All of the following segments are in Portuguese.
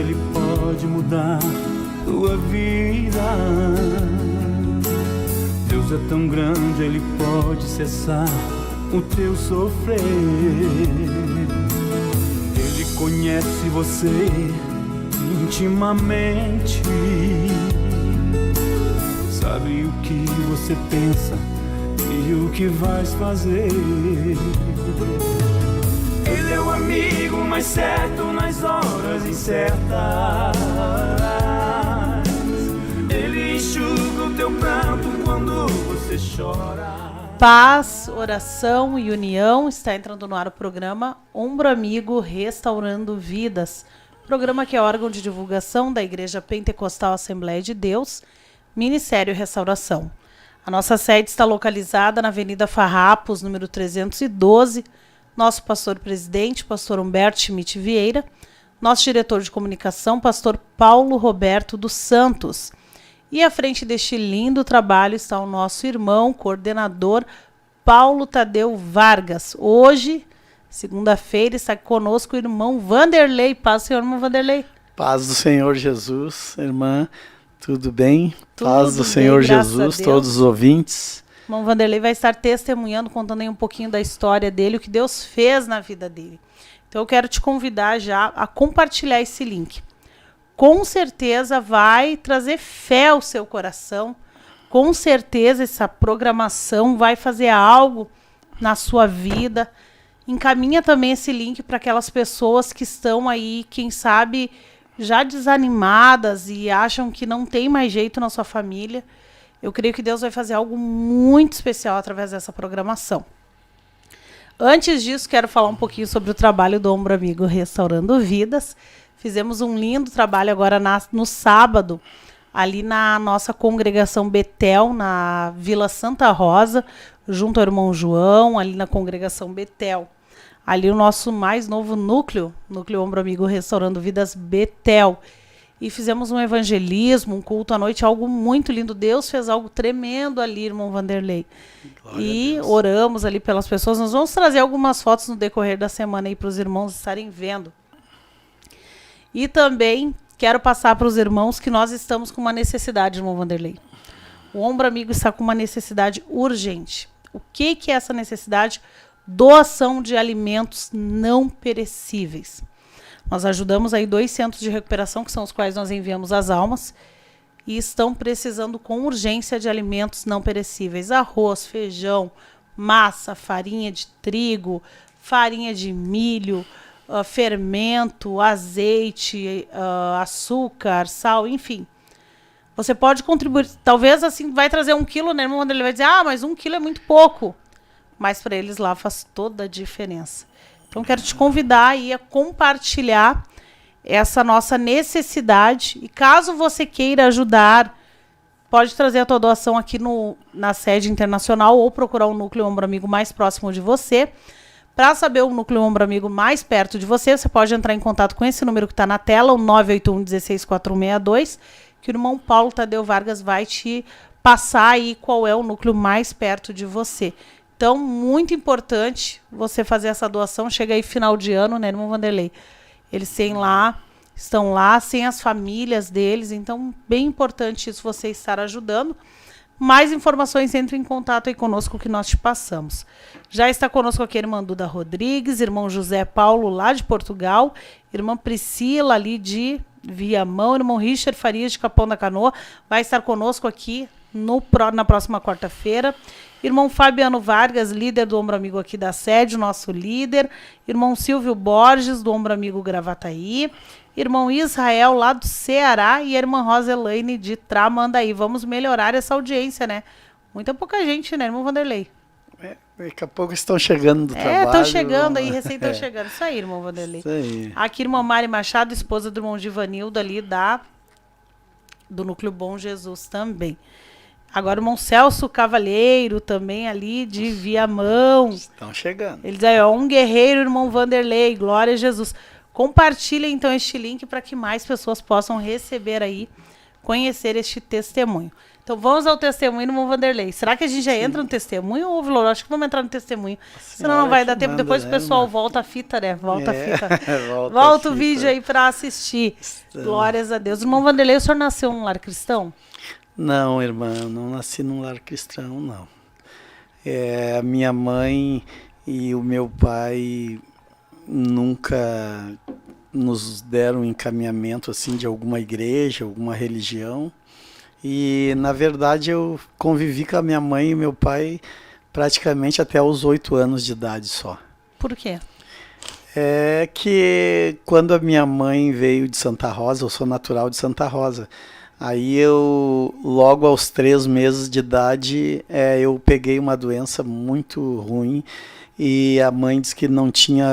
Ele pode mudar tua vida. Deus é tão grande, Ele pode cessar o teu sofrer. Ele conhece você intimamente, sabe o que você pensa e o que vais fazer. Ele é o amigo mais certo nas horas incertas. Ele enxuga o teu pranto quando você chora. Paz, oração e união. Está entrando no ar o programa Ombro Amigo Restaurando Vidas. Programa que é órgão de divulgação da Igreja Pentecostal Assembleia de Deus, Ministério Restauração. A nossa sede está localizada na Avenida Farrapos, número 312. Nosso pastor-presidente, pastor Humberto Schmidt Vieira. Nosso diretor de comunicação, pastor Paulo Roberto dos Santos. E à frente deste lindo trabalho está o nosso irmão, coordenador Paulo Tadeu Vargas. Hoje, segunda-feira, está conosco o irmão Vanderlei. Paz, senhor irmão Vanderlei. Paz do Senhor Jesus, irmã, tudo bem? Tudo Paz do bem, Senhor graças Jesus, a Deus. todos os ouvintes. O irmão Vanderlei vai estar testemunhando, contando aí um pouquinho da história dele, o que Deus fez na vida dele. Então eu quero te convidar já a compartilhar esse link. Com certeza vai trazer fé ao seu coração. Com certeza essa programação vai fazer algo na sua vida. Encaminha também esse link para aquelas pessoas que estão aí, quem sabe, já desanimadas e acham que não tem mais jeito na sua família. Eu creio que Deus vai fazer algo muito especial através dessa programação. Antes disso, quero falar um pouquinho sobre o trabalho do Ombro Amigo Restaurando Vidas. Fizemos um lindo trabalho agora no sábado, ali na nossa congregação Betel, na Vila Santa Rosa, junto ao irmão João, ali na congregação Betel. Ali o nosso mais novo núcleo Ombro Amigo Restaurando Vidas Betel. E fizemos um evangelismo, um culto à noite, algo muito lindo. Deus fez algo tremendo ali, irmão Vanderlei. E oramos ali pelas pessoas. Nós vamos trazer algumas fotos no decorrer da semana aí para os irmãos estarem vendo. E também quero passar para os irmãos que nós estamos com uma necessidade, irmão Vanderlei. O Ombro Amigo está com uma necessidade urgente. O que é essa necessidade? Doação de alimentos não perecíveis. Nós ajudamos aí 2 centros de recuperação, que são os quais nós enviamos as almas, e estão precisando com urgência de alimentos não perecíveis. Arroz, feijão, massa, farinha de trigo, farinha de milho, fermento, azeite, açúcar, sal, enfim. Você pode contribuir. Talvez assim vai trazer 1 quilo, né, irmão? Quando ele vai dizer, mas 1 quilo é muito pouco. Mas para eles lá faz toda a diferença. Então, quero te convidar aí a compartilhar essa nossa necessidade. E caso você queira ajudar, pode trazer a tua doação aqui na sede internacional ou procurar o núcleo Ombro Amigo mais próximo de você. Para saber o núcleo Ombro Amigo mais perto de você, você pode entrar em contato com esse número que está na tela, o 981-16-462, que o irmão Paulo Tadeu Vargas vai te passar aí qual é o núcleo mais perto de você. Então, muito importante você fazer essa doação. Chega aí final de ano, né, irmão Vanderlei? Eles estão lá, sem as famílias deles. Então, bem importante isso, você estar ajudando. Mais informações, entre em contato aí conosco que nós te passamos. Já está conosco aqui a irmã Duda Rodrigues, irmão José Paulo lá de Portugal, irmã Priscila ali de Viamão, irmão Richard Farias de Capão da Canoa, vai estar conosco aqui na próxima quarta-feira. Irmão Fabiano Vargas, líder do Ombro Amigo aqui da sede, nosso líder. Irmão Silvio Borges, do Ombro Amigo Gravataí. Irmão Israel, lá do Ceará. E a irmã Rosa Elaine, de Tramandaí. Vamos melhorar essa audiência, né? Muita pouca gente, né, irmão Vanderlei? Daqui a pouco estão chegando do trabalho. Estão chegando aí, recém estão chegando. Isso aí, irmão Vanderlei. Isso aí. Aqui, irmã Mari Machado, esposa do irmão Divanildo, ali do Núcleo Bom Jesus também. Agora o irmão Celso Cavalheiro, também ali de Viamão. Estão chegando. Ele diz aí, um guerreiro, irmão Vanderlei, glória a Jesus. Compartilha então este link para que mais pessoas possam receber aí, conhecer este testemunho. Então vamos ao testemunho, irmão Vanderlei. Será que a gente já entra no testemunho ou, Vilor? Acho que vamos entrar no testemunho. Senão não vai dar tempo. Depois o pessoal volta a fita, né? Volta a fita. Volta o vídeo aí para assistir. Glórias a Deus. Irmão Vanderlei, o senhor nasceu num lar cristão? Não, irmã, eu não nasci num lar cristão, não. A minha mãe e o meu pai nunca nos deram encaminhamento assim de alguma igreja, alguma religião. E, na verdade, eu convivi com a minha mãe e meu pai praticamente até os 8 anos de idade só. Por quê? É que quando a minha mãe veio de Santa Rosa, eu sou natural de Santa Rosa, aí eu, logo aos 3 meses de idade, eu peguei uma doença muito ruim e a mãe disse que não tinha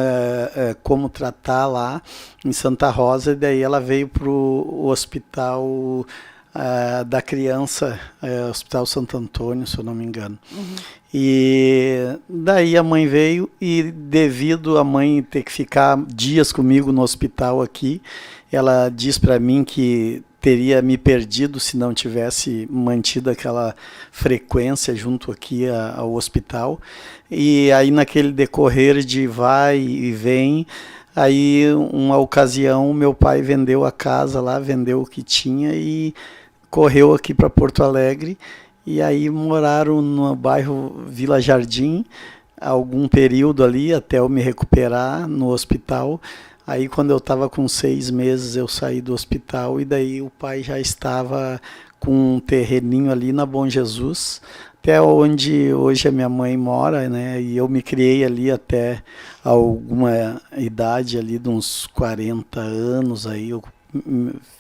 como tratar lá em Santa Rosa, e daí ela veio para o hospital da criança, Hospital Santo Antônio, se eu não me engano. Uhum. E daí a mãe veio e, devido a mãe ter que ficar dias comigo no hospital aqui, ela disse para mim que teria me perdido se não tivesse mantido aquela frequência junto aqui ao hospital. E aí, naquele decorrer de vai e vem, aí uma ocasião meu pai vendeu a casa lá, vendeu o que tinha e correu aqui para Porto Alegre, e aí moraram no bairro Vila Jardim algum período ali até eu me recuperar no hospital. Aí quando eu estava com 6 meses eu saí do hospital, e daí o pai já estava com um terreninho ali na Bom Jesus, até onde hoje a minha mãe mora, né? E eu me criei ali até alguma idade ali de uns 40 anos, aí eu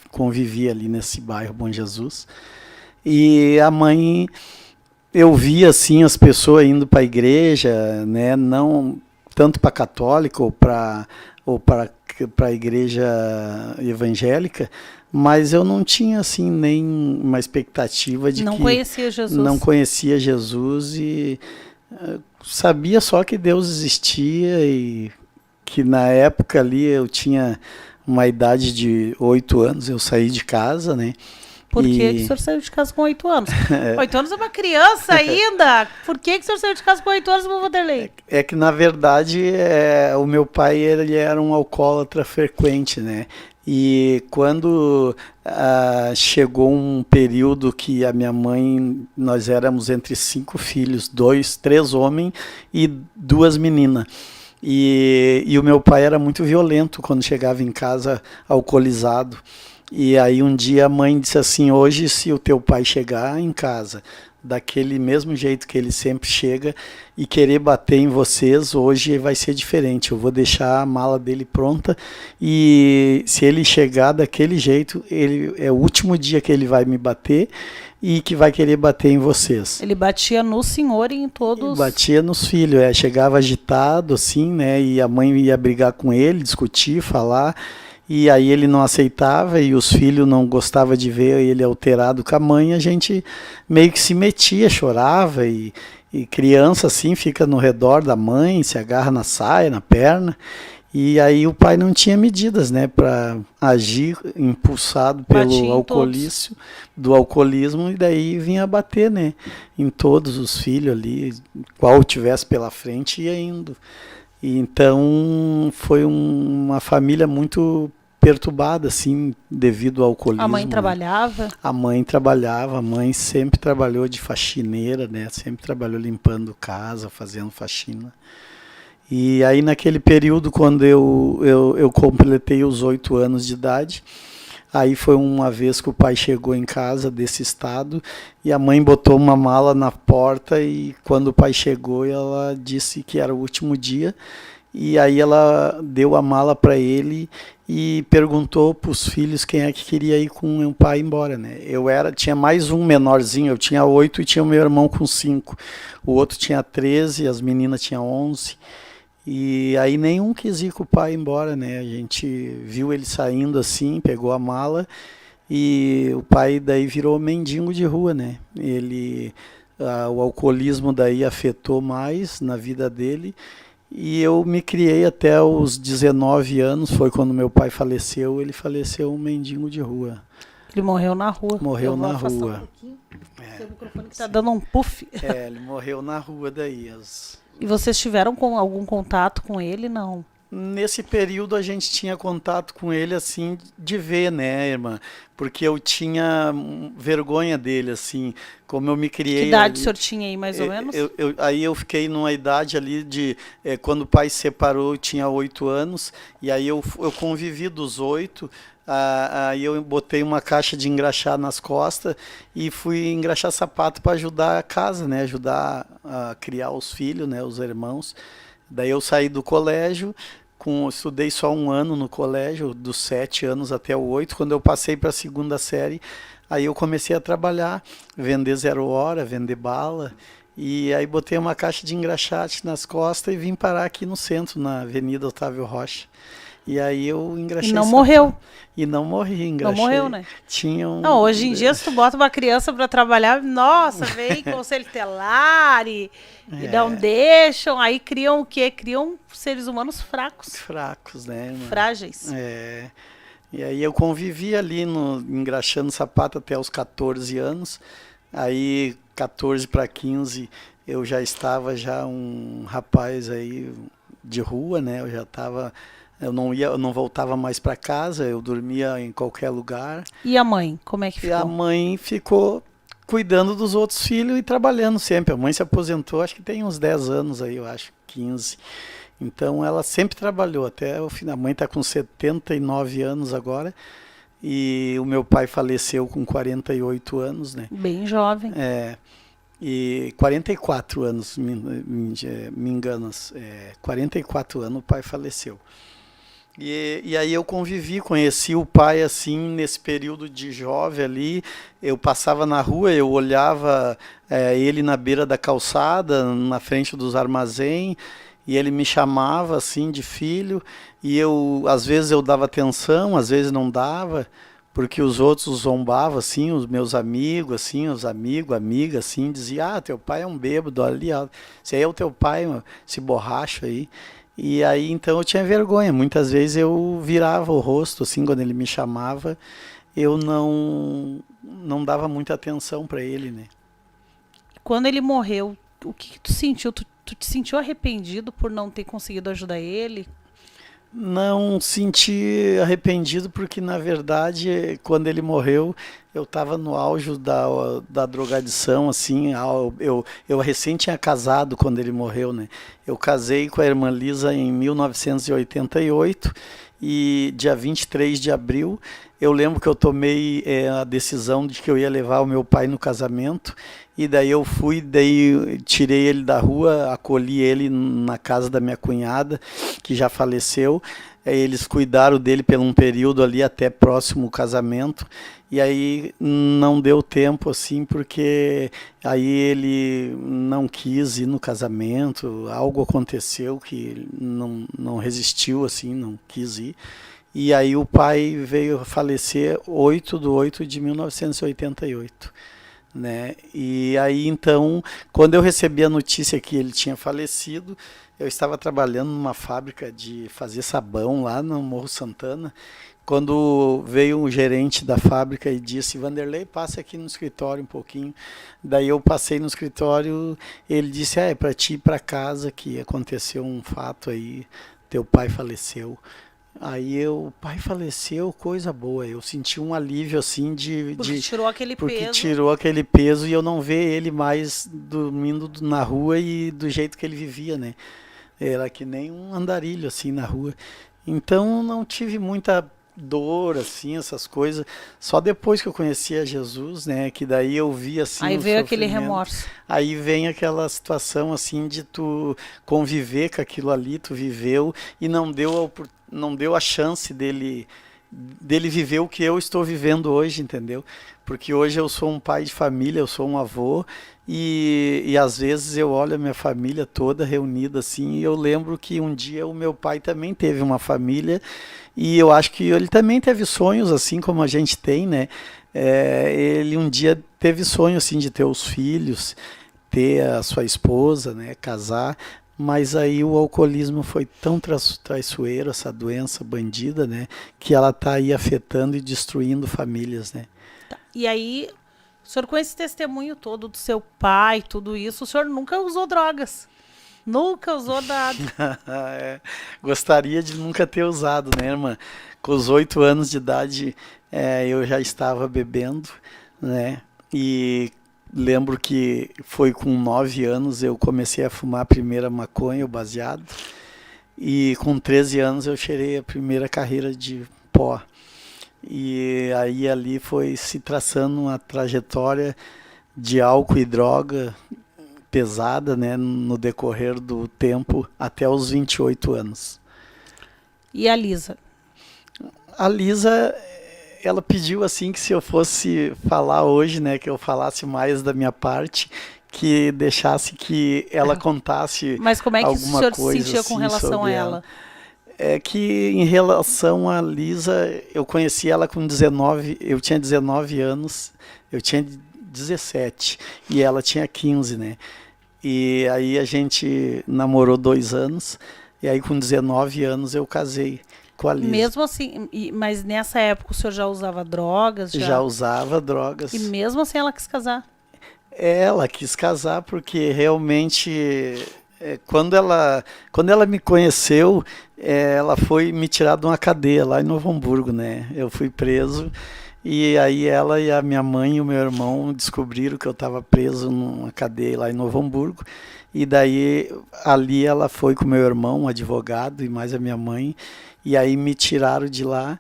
convivi ali nesse bairro Bom Jesus. E a mãe, eu via assim as pessoas indo para a igreja, né? Não tanto para católica ou para a igreja evangélica, mas eu não tinha assim nem uma expectativa de não que conhecia Jesus. Não conhecia Jesus e sabia só que Deus existia, e que na época ali eu tinha uma idade de 8 anos, eu saí de casa, né? Por que o senhor saiu de casa com 8 anos? 8 anos é uma criança ainda. Por que o senhor saiu de casa com 8 anos, meu Vanderlei? É que, na verdade, o meu pai ele era um alcoólatra frequente, né? E quando chegou um período que a minha mãe, nós éramos entre 5 filhos, 3 homens e 2 meninas. E o meu pai era muito violento quando chegava em casa alcoolizado. E aí um dia a mãe disse assim: hoje, se o teu pai chegar em casa daquele mesmo jeito que ele sempre chega e querer bater em vocês, hoje vai ser diferente. Eu vou deixar a mala dele pronta, e se ele chegar daquele jeito, ele é o último dia que ele vai me bater e que vai querer bater em vocês. Ele batia no senhor e em todos? Batia nos filhos, chegava agitado assim, né? E a mãe ia brigar com ele, discutir, falar. E aí ele não aceitava, e os filhos não gostavam de ver ele alterado com a mãe. A gente meio que se metia, chorava, e criança assim fica no redor da mãe, se agarra na saia, na perna. E aí o pai não tinha medidas, né, para agir, impulsado pelo alcoolismo, e daí vinha bater, né, em todos os filhos ali, qual tivesse pela frente, ia indo. E então foi uma família muito perturbada, assim, devido ao alcoolismo. A mãe trabalhava? A mãe trabalhava, a mãe sempre trabalhou de faxineira, né? Sempre trabalhou limpando casa, fazendo faxina. E aí naquele período, quando eu completei os 8 anos de idade, aí foi uma vez que o pai chegou em casa desse estado, e a mãe botou uma mala na porta, e quando o pai chegou, ela disse que era o último dia, e aí ela deu a mala para ele e perguntou para os filhos quem é que queria ir com o pai embora, né? Tinha mais um menorzinho, eu tinha 8 e tinha o meu irmão com 5. O outro tinha 13, as meninas tinham 11. E aí nenhum quis ir com o pai embora, né? A gente viu ele saindo assim, pegou a mala, e o pai daí virou mendigo de rua, né? O alcoolismo daí afetou mais na vida dele. E eu me criei até os 19 anos, foi quando meu pai faleceu, ele faleceu um mendigo de rua. Ele morreu na rua. Morreu Eu vou na afastar um rua. pouquinho. Seu microfone que tá dando um puff. Ele morreu na rua daí. E vocês tiveram algum contato com ele? Não. Nesse período a gente tinha contato com ele assim de ver, né, irmã? Porque eu tinha vergonha dele, assim, como eu me criei. Que idade ali, o senhor tinha aí, mais ou menos? Aí eu fiquei numa idade ali de quando o pai se separou, eu tinha 8 anos, e aí eu convivi dos 8. Aí eu botei uma caixa de engraxar nas costas e fui engraxar sapato para ajudar a casa, né? Ajudar a criar os filhos, né? Os irmãos. Daí eu saí do colégio, estudei só um ano no colégio, dos 7 anos até o 8. Quando eu passei para a segunda série, aí eu comecei a trabalhar, vender 0 hora, vender bala. E aí botei uma caixa de engraxate nas costas e vim parar aqui no centro, na Avenida Otávio Rocha. E aí eu engraxei. E não morreu. E não morri, engraxei. Não morreu, né? Não, hoje em dia, se tu bota uma criança para trabalhar, nossa, vem conselho tutelar e não deixam. Aí criam o quê? Criam seres humanos fracos. Fracos, né, irmã? Frágeis. E aí eu convivi ali engraxando sapato até os 14 anos. Aí, 14 para 15, eu já estava um rapaz aí de rua, né? Eu não voltava mais para casa, eu dormia em qualquer lugar. E a mãe, como é que ficou? E a mãe ficou cuidando dos outros filhos e trabalhando sempre. A mãe se aposentou, acho que tem uns 10 anos aí, eu acho, 15. Então ela sempre trabalhou, até o fim. A mãe está com 79 anos agora. E o meu pai faleceu com 48 anos, né? Bem jovem. E 44 anos, me engano, 44 anos o pai faleceu. E aí eu conheci o pai assim, nesse período de jovem ali, eu passava na rua, eu olhava ele na beira da calçada, na frente dos armazéns, e ele me chamava assim de filho, e às vezes eu dava atenção, às vezes não dava, porque os outros zombavam, assim, os meus amigos, assim, amigas, assim, diziam, teu pai é um bêbado ali, ó, esse aí é o teu pai, esse borracho aí. E aí, então, eu tinha vergonha. Muitas vezes eu virava o rosto, assim, quando ele me chamava, eu não dava muita atenção para ele, né? Quando ele morreu, o que tu sentiu? Tu te sentiu arrependido por não ter conseguido ajudar ele? Não senti arrependido porque, na verdade, quando ele morreu, eu estava no auge da drogadição, assim, eu recém tinha casado quando ele morreu, né? Eu casei com a irmã Lisa em 1988 e dia 23 de abril, eu lembro que eu tomei a decisão de que eu ia levar o meu pai no casamento. E daí eu tirei ele da rua, acolhi ele na casa da minha cunhada, que já faleceu. Eles cuidaram dele por um período ali até próximo ao casamento. E aí não deu tempo, assim, porque aí ele não quis ir no casamento, algo aconteceu que ele não resistiu, assim, não quis ir. E aí o pai veio a falecer 8/8/1988. Né? E aí então, quando eu recebi a notícia que ele tinha falecido, eu estava trabalhando numa fábrica de fazer sabão lá no Morro Santana, quando veio um gerente da fábrica e disse, Vanderlei, passe aqui no escritório um pouquinho. Daí eu passei no escritório, ele disse, é para ti ir para casa que aconteceu um fato aí, teu pai faleceu. Aí o pai faleceu, coisa boa. Eu senti um alívio assim Porque tirou aquele peso. Porque tirou aquele peso e eu não ver ele mais dormindo na rua e do jeito que ele vivia, né? Era que nem um andarilho assim na rua. Então não tive muita dor, assim, essas coisas. Só depois que eu conhecia Jesus, né? Que daí eu vi assim. Aí veio aquele remorso. Aí vem aquela situação assim de tu conviver com aquilo ali, tu viveu e não deu a chance dele viver o que eu estou vivendo hoje, entendeu? Porque hoje eu sou um pai de família, eu sou um avô e às vezes eu olho a minha família toda reunida assim e eu lembro que um dia o meu pai também teve uma família e eu acho que ele também teve sonhos assim como a gente tem, né? Ele um dia teve sonho assim de ter os filhos, ter a sua esposa, né? Casar. mas aí o alcoolismo foi tão traiçoeiro, essa doença bandida, né, que ela está aí afetando e destruindo famílias, né. Tá. E aí, o senhor com esse testemunho todo do seu pai, tudo isso, o senhor nunca usou drogas? Nunca usou nada? É, gostaria de nunca ter usado, né, irmã? Com os 8 anos de idade, eu já estava bebendo, né, e lembro que foi com 9 anos eu comecei a fumar a primeira maconha, o baseado, e com 13 anos eu cheirei a primeira carreira de pó. E aí ali foi se traçando uma trajetória de álcool e droga pesada, né, no decorrer do tempo até os 28 anos. E a Lisa? A Lisa, ela pediu assim que se eu fosse falar hoje, né, que eu falasse mais da minha parte, que deixasse que ela contasse. Mas como é que o alguma senhor se coisa sentia com assim relação a sobre ela? É que em relação a Lisa, eu conheci ela com 19, eu tinha 19 anos, eu tinha 17 e ela tinha 15, né? E aí a gente namorou 2 anos e aí com 19 anos eu casei com a Lisa. Mesmo assim, mas nessa época o senhor já usava drogas? Já usava drogas. E mesmo assim ela quis casar? Ela quis casar porque realmente quando ela me conheceu, ela foi me tirar de uma cadeia lá em Novo Hamburgo, né? Eu fui preso e aí ela e a minha mãe e o meu irmão descobriram que eu estava preso numa cadeia lá em Novo Hamburgo. E daí ali ela foi com o meu irmão, um advogado, e mais a minha mãe, e aí me tiraram de lá.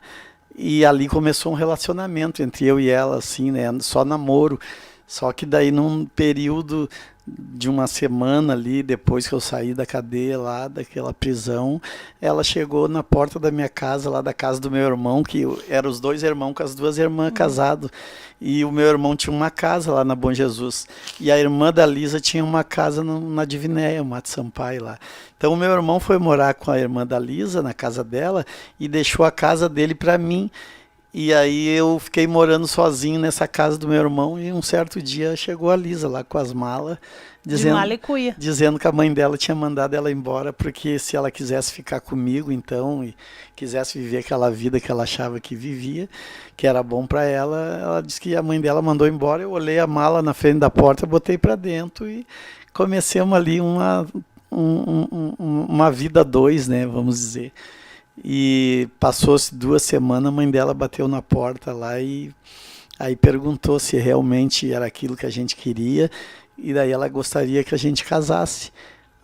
E ali começou um relacionamento entre eu e ela, assim, né? Só namoro. Só que daí num período de uma semana ali, depois que eu saí da cadeia lá, daquela prisão, ela chegou na porta da minha casa, lá da casa do meu irmão, que eram os 2 irmãos com as 2 irmãs casados. E o meu irmão tinha uma casa lá na Bom Jesus. E a irmã da Lisa tinha uma casa na Divinéia, Mato Sampaio lá. Então o meu irmão foi morar com a irmã da Lisa, na casa dela, e deixou a casa dele para mim. E aí eu fiquei morando sozinho nessa casa do meu irmão e um certo dia chegou a Lisa lá com as malas, dizendo que a mãe dela tinha mandado ela embora porque se ela quisesse ficar comigo então e quisesse viver aquela vida que ela achava que vivia, que era bom para ela, ela disse que a mãe dela mandou embora. Eu olhei a mala na frente da porta, botei para dentro e comecemos ali uma vida a 2, né, vamos dizer. E passou-se 2 semanas, a mãe dela bateu na porta lá e aí perguntou se realmente era aquilo que a gente queria, e daí ela gostaria que a gente casasse.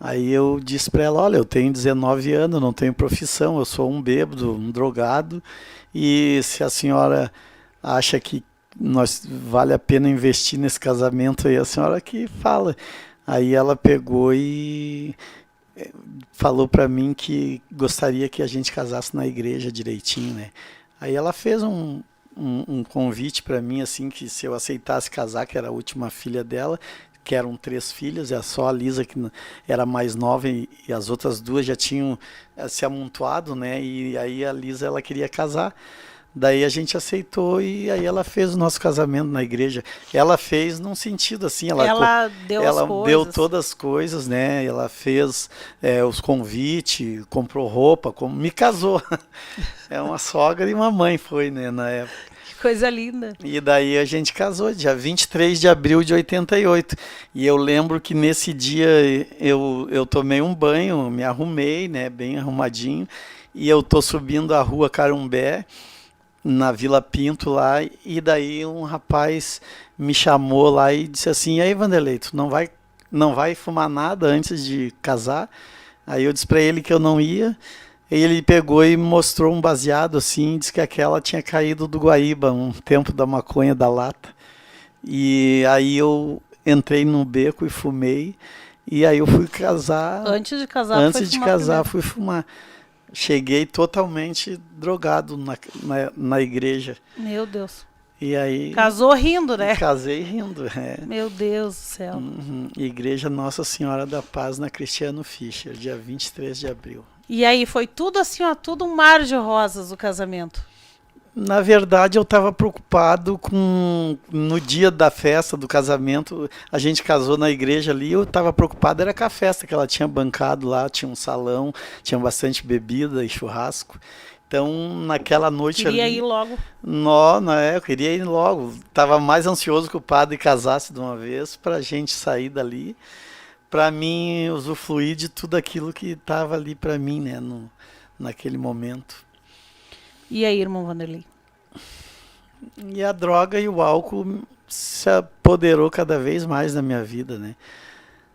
Aí eu disse para ela, olha, eu tenho 19 anos, não tenho profissão, eu sou um bêbado, um drogado, e se a senhora acha que vale a pena investir nesse casamento aí, a senhora que fala. Aí ela pegou e falou para mim que gostaria que a gente casasse na igreja direitinho, né? Aí ela fez um convite para mim, assim, que se eu aceitasse casar, que era a última filha dela, que eram 3 filhas, e só a Lisa que era mais nova e as outras 2 já tinham se amontoado, né? E aí a Lisa, ela queria casar. Daí a gente aceitou e aí ela fez o nosso casamento na igreja. Ela fez num sentido assim, ela deu todas as coisas, né? Ela fez os convites, comprou roupa, me casou. É uma sogra e uma mãe foi, né, na época. Que coisa linda. E daí a gente casou, dia 23 de abril de 88. E eu lembro que nesse dia eu tomei um banho, me arrumei, né, bem arrumadinho, e eu tô subindo a rua Carumbé, na Vila Pinto lá, e daí um rapaz me chamou lá e disse assim, e aí, Vanderlei, tu não vai fumar nada antes de casar? Aí eu disse para ele que eu não ia, e ele pegou e me mostrou um baseado assim, disse que aquela tinha caído do Guaíba, um tempo da maconha da lata. E aí eu entrei no beco e fumei, e aí eu fui casar. Antes de casar, fui fumar. Cheguei totalmente drogado na igreja. Meu Deus. E aí... Casou rindo, né? Casei rindo, Meu Deus do céu. Igreja Nossa Senhora da Paz, na Cristiano Fischer, dia 23 de abril. E aí foi tudo assim, ó, tudo um mar de rosas o casamento. Na verdade, eu estava preocupado com... No dia da festa, do casamento, a gente casou na igreja ali, eu estava preocupado, era com a festa que ela tinha bancado lá, tinha um salão, tinha bastante bebida e churrasco. Então, naquela noite Queria ali... ir logo. Eu queria ir logo. Estava mais ansioso que o padre casasse de uma vez para a gente sair dali, para mim usufruir de tudo aquilo que estava ali para mim, né, naquele momento. E aí, irmão Vanderlei? E a droga e o álcool se apoderou cada vez mais na minha vida, né?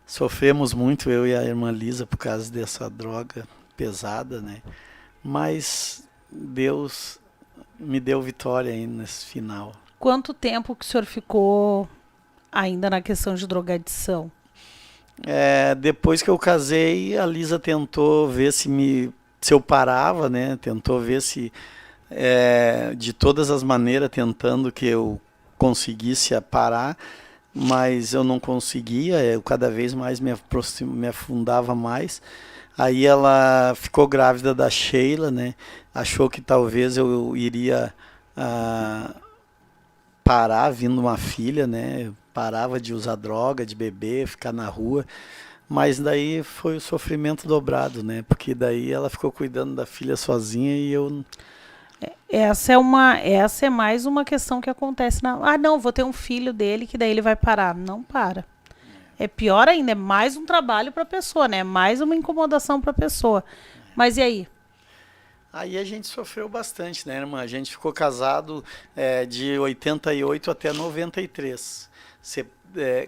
Sofremos muito, eu e a irmã Lisa, por causa dessa droga pesada, né? Mas Deus me deu vitória aí nesse final. Quanto tempo que o senhor ficou ainda na questão de drogadição? Depois que eu casei, a Lisa tentou ver se eu parava, né? Tentou ver se de todas as maneiras tentando que eu conseguisse parar, mas eu não conseguia, eu cada vez mais me afundava mais. Aí ela ficou grávida da Sheila, né? Achou que talvez eu iria parar vindo uma filha, né? Eu parava de usar droga, de beber, ficar na rua. Mas daí foi o sofrimento dobrado, né? Porque daí ela ficou cuidando da filha sozinha e eu... Essa é mais uma questão que acontece não, vou ter um filho dele que daí ele vai parar. Não para. É pior ainda, é mais um trabalho para a pessoa, né? É mais uma incomodação para a pessoa. Mas e aí? Aí a gente sofreu bastante, né, irmã? A gente ficou casado de 88 até 93.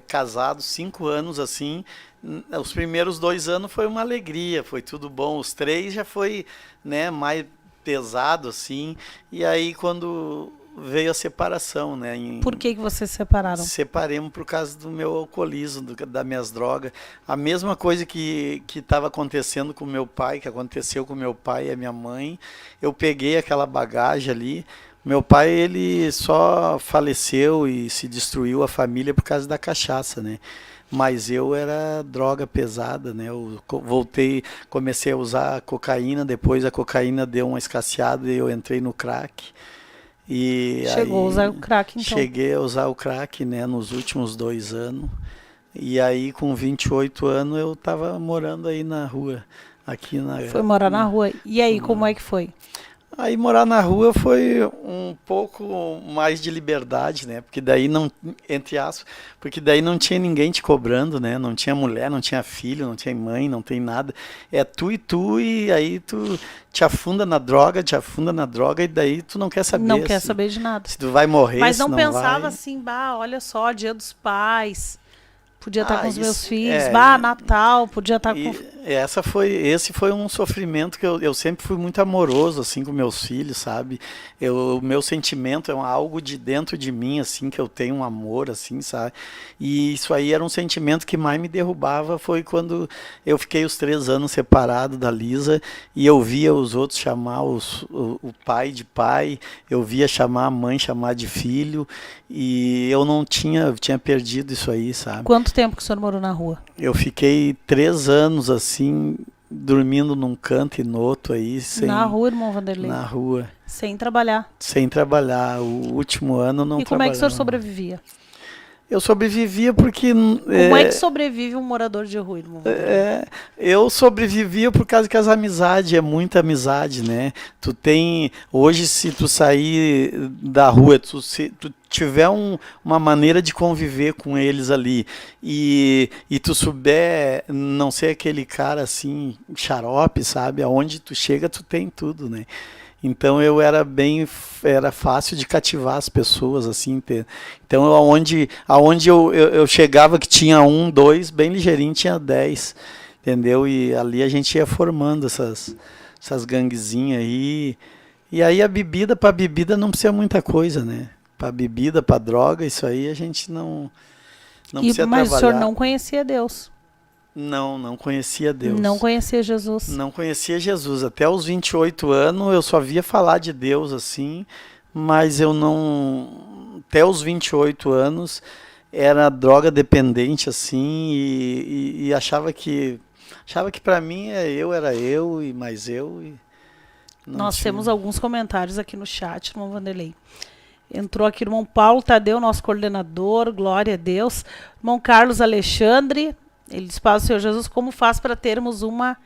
Casado 5 anos assim. Os primeiros 2 anos foi uma alegria, foi tudo bom. Os 3 já foi, né, mais pesado assim. E aí quando veio a separação, né? Por que vocês se separaram? Separemos por causa do meu alcoolismo, das minhas drogas. A mesma coisa que estava acontecendo com meu pai, que aconteceu com meu pai e a minha mãe. Eu peguei aquela bagagem ali. Meu pai, ele só faleceu e se destruiu a família por causa da cachaça, né? Mas eu era droga pesada, né? Eu comecei a usar cocaína, depois a cocaína deu uma escasseada e eu entrei no crack. E chegou aí, a usar o crack, então? Cheguei a usar o crack, né, nos últimos 2 anos. E aí, com 28 anos, eu estava morando aí na rua. Foi morar na rua. E aí, como é que foi? Aí morar na rua foi um pouco mais de liberdade, né? Porque daí não, entre aspas, porque daí não tinha ninguém te cobrando, né? Não tinha mulher, não tinha filho, não tinha mãe, não tem nada. É tu e aí tu te afunda na droga e daí tu não quer saber. Não quer saber de nada. Se tu vai morrer, mas não se pensava vai. assim, olha só, Dia dos Pais, podia estar com os meus filhos, Natal, podia estar com... Esse foi um sofrimento que eu sempre fui muito amoroso, assim, com meus filhos, sabe? O meu sentimento é algo de dentro de mim, assim, que eu tenho um amor, assim, sabe? E isso aí era um sentimento que mais me derrubava, foi quando eu fiquei os 3 anos separado da Lisa e eu via os outros chamar o pai de pai, eu via chamar a mãe, chamar de filho, e eu não tinha perdido isso aí, sabe? Quanto tempo que o senhor morou na rua? Eu fiquei 3 anos, assim, dormindo num canto e no outro aí. Na rua, irmão Vanderlei? Na rua. Sem trabalhar? Sem trabalhar. O último ano não trabalhava. E como é que o senhor sobrevivia? Eu sobrevivia porque... Como é que sobrevive um morador de rua, irmão? Eu sobrevivia por causa que as amizades, é muita amizade, né? Tu tem... Hoje, se tu sair da rua, se tu tiver uma maneira de conviver com eles ali e tu souber não ser aquele cara assim, xarope, sabe? Aonde tu chega, tu tem tudo, né? Então era fácil de cativar as pessoas, assim. Então aonde eu chegava que tinha 1, 2, bem ligeirinho tinha 10, entendeu? E ali a gente ia formando essas ganguezinhas aí. E aí a bebida, para bebida não precisa muita coisa, né? Para bebida, para droga, isso aí a gente não precisa mas trabalhar. Mas o senhor não conhecia Deus? Não conhecia Deus. Não conhecia Jesus? Não conhecia Jesus. Até os 28 anos eu só via falar de Deus assim, mas eu não... Até os 28 anos era droga dependente assim e achava que para mim era eu e mais eu. Nós temos alguns comentários aqui no chat, irmão Vanderlei. Entrou aqui o irmão Paulo Tadeu, nosso coordenador, glória a Deus. Irmão Carlos Alexandre, ele diz, Paz do Senhor Jesus, como faz para termos uma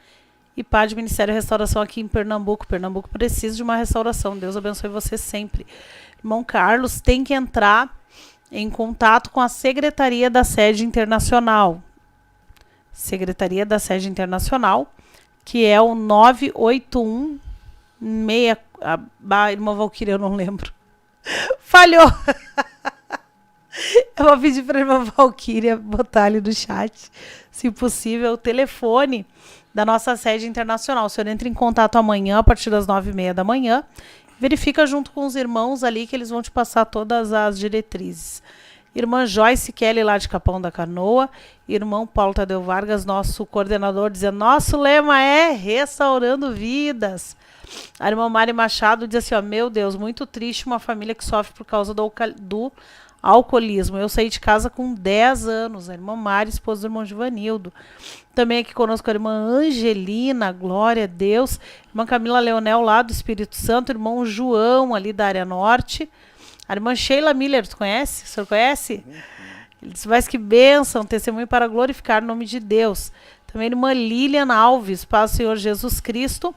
IPA de Ministério de Restauração aqui em Pernambuco? Pernambuco precisa de uma restauração, Deus abençoe você sempre. Irmão Carlos, tem que entrar em contato com a Secretaria da Sede Internacional. Secretaria da Sede Internacional, que é o 981 irmã Valquíria, eu não lembro. Falhou! Eu vou pedir para a irmã Valquíria botar ali no chat, se possível, o telefone da nossa sede internacional. O senhor entra em contato amanhã, a partir das 9h30 da manhã, verifica junto com os irmãos ali que eles vão te passar todas as diretrizes. Irmã Joyce Kelly, lá de Capão da Canoa. Irmão Paulo Tadeu Vargas, nosso coordenador, dizendo, nosso lema é restaurando vidas. A irmã Mari Machado diz assim, ó, meu Deus, muito triste uma família que sofre por causa do alcoolismo. Eu saí de casa com 10 anos. A irmã Mari, esposa do irmão Givanildo. Também aqui conosco a irmã Angelina, glória a Deus. Irmã Camila Leonel, lá do Espírito Santo. Irmão João, ali da área norte. A irmã Sheila Miller, tu conhece? O senhor conhece? Ele diz, mas que bênção, testemunho para glorificar o nome de Deus. Também a irmã Lilian Alves, paz do Senhor Jesus Cristo.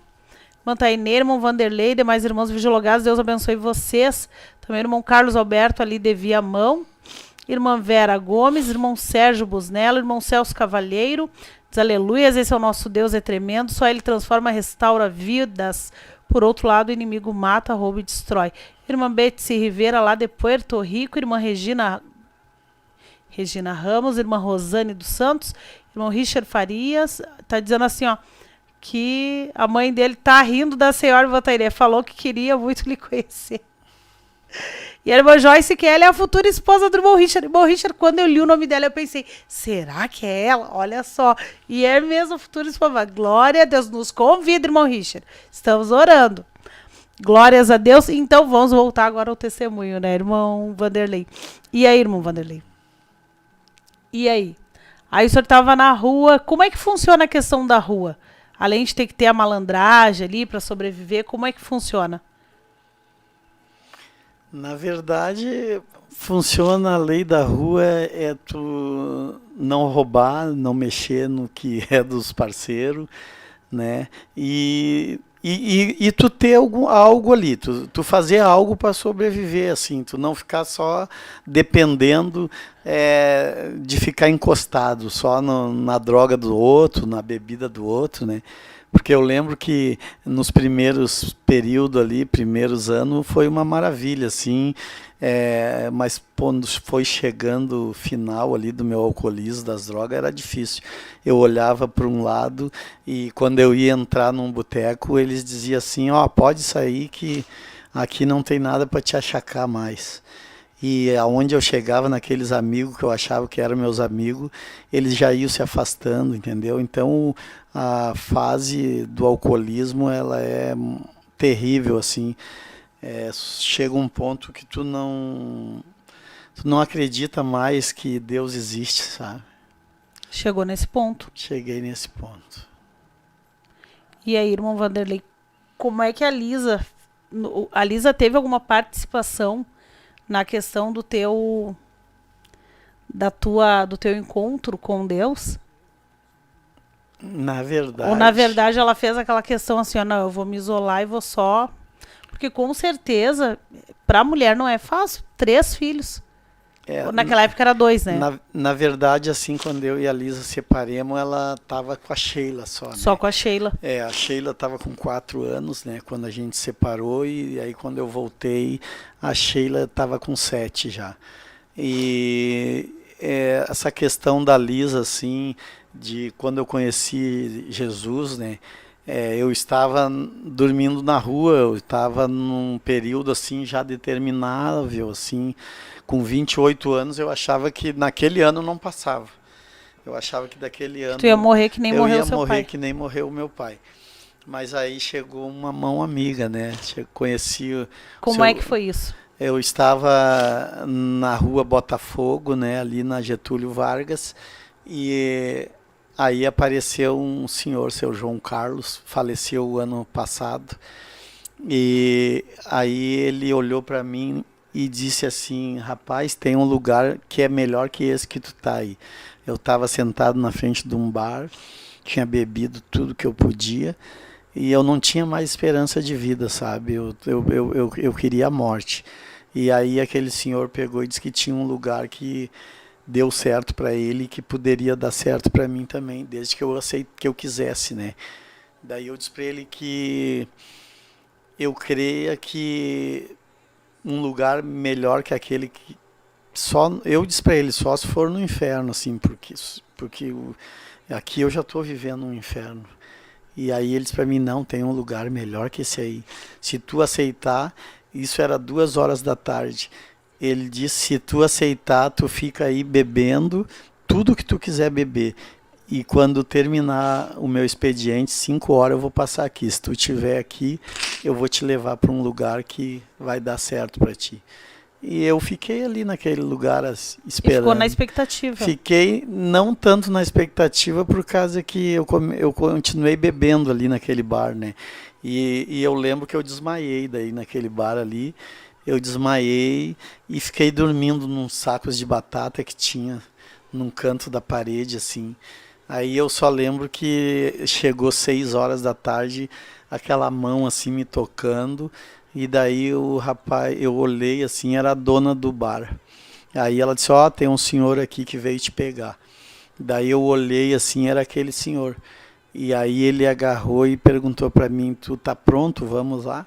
Irmã Tainê, irmão Vanderlei, demais irmãos vigilogados, Deus abençoe vocês. Também irmão Carlos Alberto, ali de Viamão. Irmã Vera Gomes, irmão Sérgio Busnello, irmão Celso Cavalheiro. Diz, aleluias, esse é o nosso Deus, é tremendo, só ele transforma, restaura vidas. Por outro lado, o inimigo mata, rouba e destrói. Irmã Betsy Rivera, lá de Puerto Rico. Irmã Regina Ramos, irmã Rosane dos Santos. Irmão Richard Farias, tá dizendo assim, ó, que a mãe dele tá rindo da senhora Vantairê, falou que queria muito lhe conhecer. E a irmã Joyce Kelly é a futura esposa do irmão Richard. Irmão Richard, quando eu li o nome dela, eu pensei, será que é ela? Olha só. E é mesmo a futura esposa. Glória a Deus. Nos convida, irmão Richard. Estamos orando. Glórias a Deus. Então, vamos voltar agora ao testemunho, né, irmão Vanderlei? E aí, irmão Vanderlei? E aí? Aí o senhor estava na rua. Como é que funciona a questão da rua? Além de ter que ter a malandragem ali para sobreviver, como é que funciona? Na verdade, funciona a lei da rua, é tu não roubar, não mexer no que é dos parceiros, né? E tu ter algo ali, tu fazer algo para sobreviver, assim, tu não ficar só dependendo de ficar encostado só na droga do outro, na bebida do outro, né? Porque eu lembro que nos primeiros períodos ali, primeiros anos, foi uma maravilha, assim, mas quando foi chegando o final ali do meu alcoolismo, das drogas, era difícil. Eu olhava para um lado e quando eu ia entrar num boteco, eles diziam assim, ó, pode sair que aqui não tem nada para te achacar mais. E aonde eu chegava naqueles amigos que eu achava que eram meus amigos, eles já iam se afastando, entendeu? Então a fase do alcoolismo, ela é terrível, assim. Chega um ponto que tu não acredita mais que Deus existe, sabe? Chegou nesse ponto. Cheguei nesse ponto. E aí, irmão Vanderlei, como é que a Lisa teve alguma participação na questão do teu encontro com Deus? Na verdade... Ou na verdade ela fez aquela questão assim, ó, não, eu vou me isolar e vou só... Porque com certeza, para a mulher não é fácil, 3 filhos. Naquela época era 2, né? Na verdade, assim, quando eu e a Lisa separamos, ela estava com a Sheila só, né? Só com a Sheila. A Sheila estava com 4 anos, né? Quando a gente separou, e aí quando eu voltei, a Sheila estava com 7 já. E essa questão da Lisa, assim, de quando eu conheci Jesus, né? Eu estava dormindo na rua, eu estava num período assim já determinável, assim, com 28 anos eu achava que naquele ano não passava. Eu achava que daquele ano... Tu ia morrer que nem morreu seu pai. Eu ia morrer que nem morreu o meu pai. Mas aí chegou uma mão amiga, né? Conheci... Como é que foi isso? Eu estava na rua Botafogo, né? Ali na Getúlio Vargas, e... Aí apareceu um senhor, seu João Carlos, faleceu o ano passado, E aí ele olhou para mim e disse assim: rapaz, tem um lugar que é melhor que esse que tu tá aí. Eu estava sentado na frente de um bar, tinha bebido tudo que eu podia e eu não tinha mais esperança de vida, sabe? Eu queria a morte. E aí aquele senhor pegou e disse que tinha um lugar que deu certo para ele e que poderia dar certo para mim também, desde que eu aceite, que eu quisesse, né? Daí eu disse para ele que eu creia que um lugar melhor que aquele que só eu disse para ele, só se for no inferno, assim, porque aqui eu já estou vivendo um inferno. E aí ele disse para mim: não, tem um lugar melhor que esse aí, se tu aceitar. Isso era 2 horas da tarde. Ele disse: se tu aceitar, tu fica aí bebendo tudo que tu quiser beber, e quando terminar o meu expediente, 5 horas eu vou passar aqui. Se tu estiver aqui, eu vou te levar para um lugar que vai dar certo para ti. E eu fiquei ali naquele lugar esperando. E ficou na expectativa. Fiquei não tanto na expectativa, por causa que eu continuei bebendo ali naquele bar, né? E eu lembro que eu desmaiei daí naquele bar ali. Eu desmaiei e fiquei dormindo num sacos de batata que tinha num canto da parede, assim. Aí eu só lembro que chegou 6 horas da tarde, aquela mão assim me tocando. E daí o rapaz, eu olhei assim, era a dona do bar. Aí ela disse: ó, tem um senhor aqui que veio te pegar. Daí eu olhei assim, era aquele senhor. E aí ele agarrou e perguntou para mim: tu tá pronto? Vamos lá?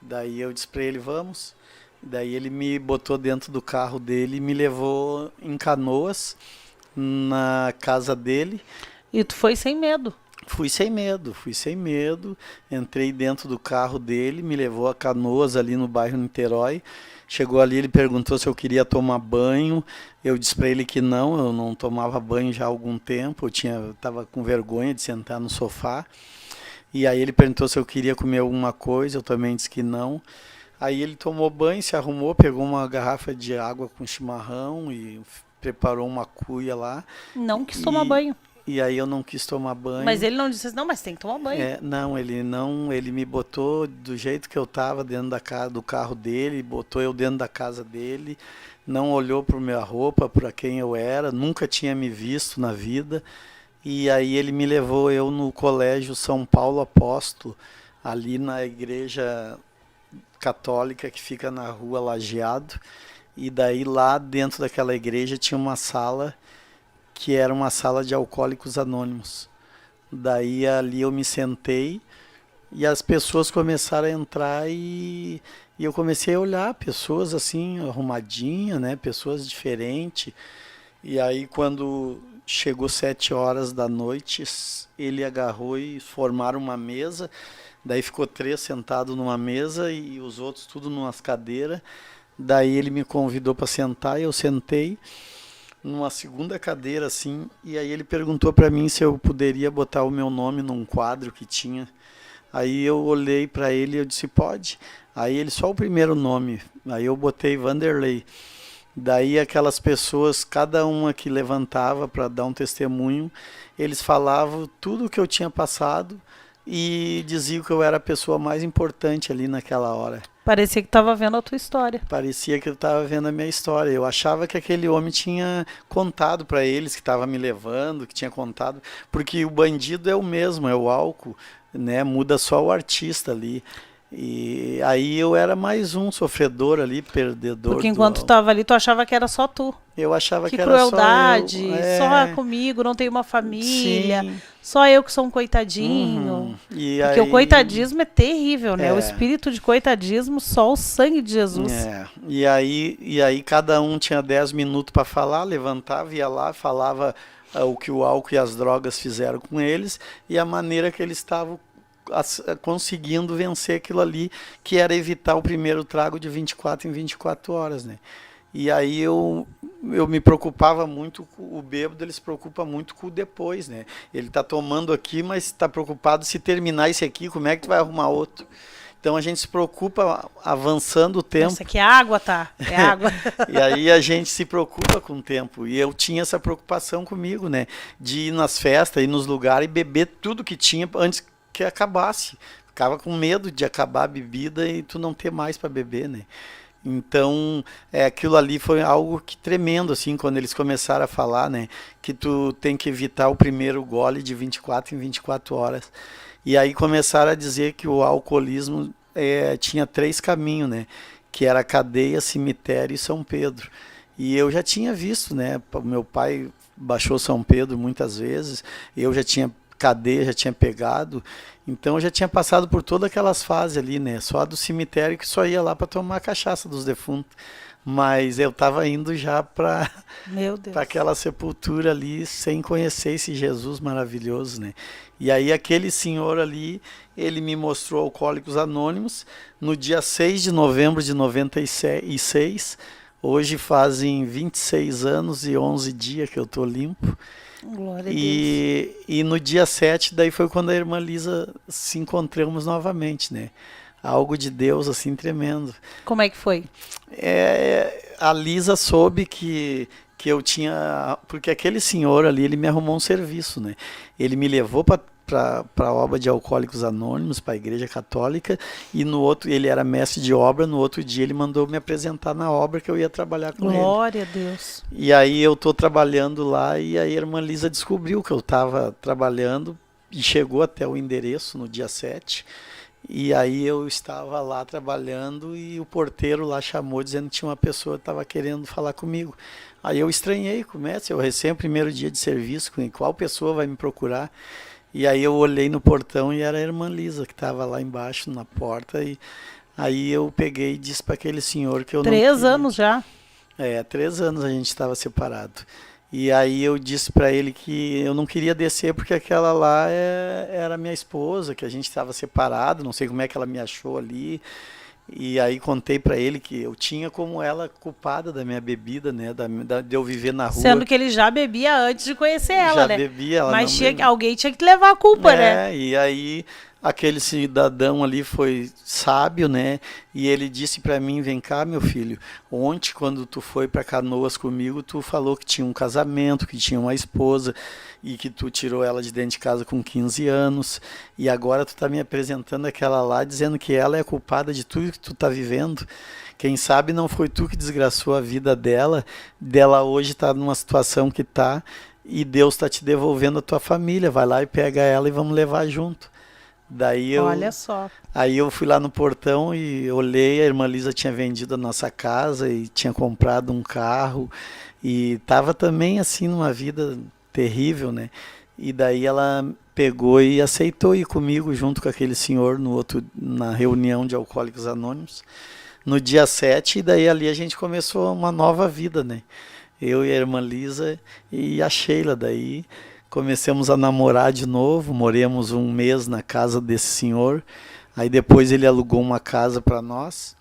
Daí eu disse para ele: vamos. Daí ele me botou dentro do carro dele e me levou em Canoas, na casa dele. E tu foi sem medo. Fui sem medo, entrei dentro do carro dele, me levou a Canoas, ali no bairro Niterói. Chegou ali, ele perguntou se eu queria tomar banho, eu disse para ele que não, eu não tomava banho já há algum tempo, eu estava com vergonha de sentar no sofá. E aí ele perguntou se eu queria comer alguma coisa, eu também disse que não. Aí ele tomou banho, se arrumou, pegou uma garrafa de água com chimarrão e preparou uma cuia lá. Não quis tomar banho. E aí eu não quis tomar banho. Mas ele não disse assim: não, mas tem que tomar banho. Ele me botou do jeito que eu estava dentro do carro dele, botou eu dentro da casa dele, não olhou para minha roupa, para quem eu era, nunca tinha me visto na vida. E aí ele me levou eu no colégio São Paulo Apóstolo, ali na igreja católica que fica na rua Lajeado. E daí lá dentro daquela igreja tinha uma sala que era uma sala de alcoólicos anônimos. Daí ali eu me sentei e as pessoas começaram a entrar e eu comecei a olhar pessoas assim, arrumadinhas, né? Pessoas diferentes. E aí quando chegou 7 horas da noite, ele agarrou e formaram uma mesa. Daí ficou 3 sentados numa mesa e os outros tudo numas cadeiras. Daí ele me convidou para sentar e eu sentei numa segunda cadeira assim, e aí ele perguntou para mim se eu poderia botar o meu nome num quadro que tinha. Aí eu olhei para ele e eu disse: pode. Aí ele: só o primeiro nome. Aí eu botei Vanderlei. Daí aquelas pessoas, cada uma que levantava para dar um testemunho, eles falavam tudo o que eu tinha passado e diziam que eu era a pessoa mais importante ali naquela hora. Parecia que estava vendo a tua história. Parecia que eu estava vendo a minha história. Eu achava que aquele homem tinha contado para eles, que estava me levando, que tinha contado. Porque o bandido é o mesmo, é o álcool, né? Muda só o artista ali. E aí eu era mais um sofredor ali, perdedor. Porque enquanto tu estava ali, tu achava que era só tu. Eu achava que Que era crueldade, só eu. só comigo, não tenho uma família, Sim. só eu que sou um coitadinho. E Porque aí, o coitadismo é terrível, né? É. O espírito de coitadismo, só o sangue de Jesus. E aí cada um tinha 10 minutos para falar, levantava, ia lá, falava o que o álcool e as drogas fizeram com eles e a maneira que eles estavam conseguindo vencer aquilo ali, que era evitar o primeiro trago de 24 em 24 horas, né? E aí eu me preocupava muito com o bêbado, ele se preocupa muito com o depois, né? Ele tá tomando aqui, mas está preocupado se terminar esse aqui, como é que tu vai arrumar outro? Então a gente se preocupa avançando o tempo. Isso aqui é água, tá? É água. E aí a gente se preocupa com o tempo. E eu tinha essa preocupação comigo, né? De ir nas festas, ir nos lugares e beber tudo que tinha antes que acabasse. ficava com medo de acabar a bebida e tu não ter mais para beber, né? Então, aquilo ali foi algo que tremendo, assim, quando eles começaram a falar, né? Que tu tem que evitar o primeiro gole de 24 em 24 horas. E aí começaram a dizer que o alcoolismo tinha 3 caminhos, né? Que era cadeia, cemitério e São Pedro. E eu já tinha visto, né? Meu pai baixou São Pedro muitas vezes, eu já tinha cadeia, já tinha pegado, então eu já tinha passado por todas aquelas fases ali, né? Só a do cemitério que só ia lá para tomar a cachaça dos defuntos. Mas eu estava indo já para aquela sepultura ali sem conhecer esse Jesus maravilhoso, né? E aí aquele senhor ali, ele me mostrou Alcoólicos Anônimos no dia 6 de novembro de 96. Hoje fazem 26 anos e 11 dias que eu tô limpo. Glória a Deus. E no dia 7, daí foi quando a irmã Lisa se encontramos novamente, né? Algo de Deus, assim, tremendo. Como é que foi? A Lisa soube que eu tinha... Porque aquele senhor ali, ele me arrumou um serviço, né? Ele me levou para a obra de Alcoólicos Anônimos, para a Igreja Católica, e no outro, ele era mestre de obra, no outro dia ele mandou me apresentar na obra que eu ia trabalhar com ele. Glória a Deus. E aí eu tô trabalhando lá e a irmã Lisa descobriu que eu estava trabalhando e chegou até o endereço no dia 7. E aí eu estava lá trabalhando e o porteiro lá chamou dizendo que tinha uma pessoa que estava querendo falar comigo. Aí eu estranhei, começa, eu recém o primeiro dia de serviço, qual pessoa vai me procurar? E aí eu olhei no portão e era a irmã Lisa que estava lá embaixo na porta. E aí eu peguei e disse para aquele senhor que eu 3 anos já? 3 anos a gente estava separado. E aí eu disse para ele que eu não queria descer porque aquela lá era minha esposa, que a gente estava separado, não sei como é que ela me achou ali. E aí contei para ele que eu tinha como ela culpada da minha bebida, né, de eu viver na rua. Sendo que ele já bebia antes de conhecer ela, já né? Bebia, ela mas não alguém tinha que levar a culpa, né? E aí aquele cidadão ali foi sábio, né? E ele disse para mim, vem cá, meu filho, ontem quando tu foi para Canoas comigo, tu falou que tinha um casamento, que tinha uma esposa e que tu tirou ela de dentro de casa com 15 anos e agora tu tá me apresentando aquela lá dizendo que ela é culpada de tudo que tu tá vivendo. Quem sabe não foi tu que desgraçou a vida dela hoje tá numa situação que tá e Deus está te devolvendo a tua família, vai lá e pega ela e vamos levar junto. Olha só. Aí eu fui lá no portão e olhei, a irmã Lisa tinha vendido a nossa casa e tinha comprado um carro e estava também assim numa vida terrível, né? E daí ela pegou e aceitou ir comigo junto com aquele senhor na reunião de Alcoólicos Anônimos no dia 7, e daí ali a gente começou uma nova vida, né? Eu e a irmã Lisa e a Sheila, daí começamos a namorar de novo, moramos um mês na casa desse senhor, aí depois ele alugou uma casa para nós,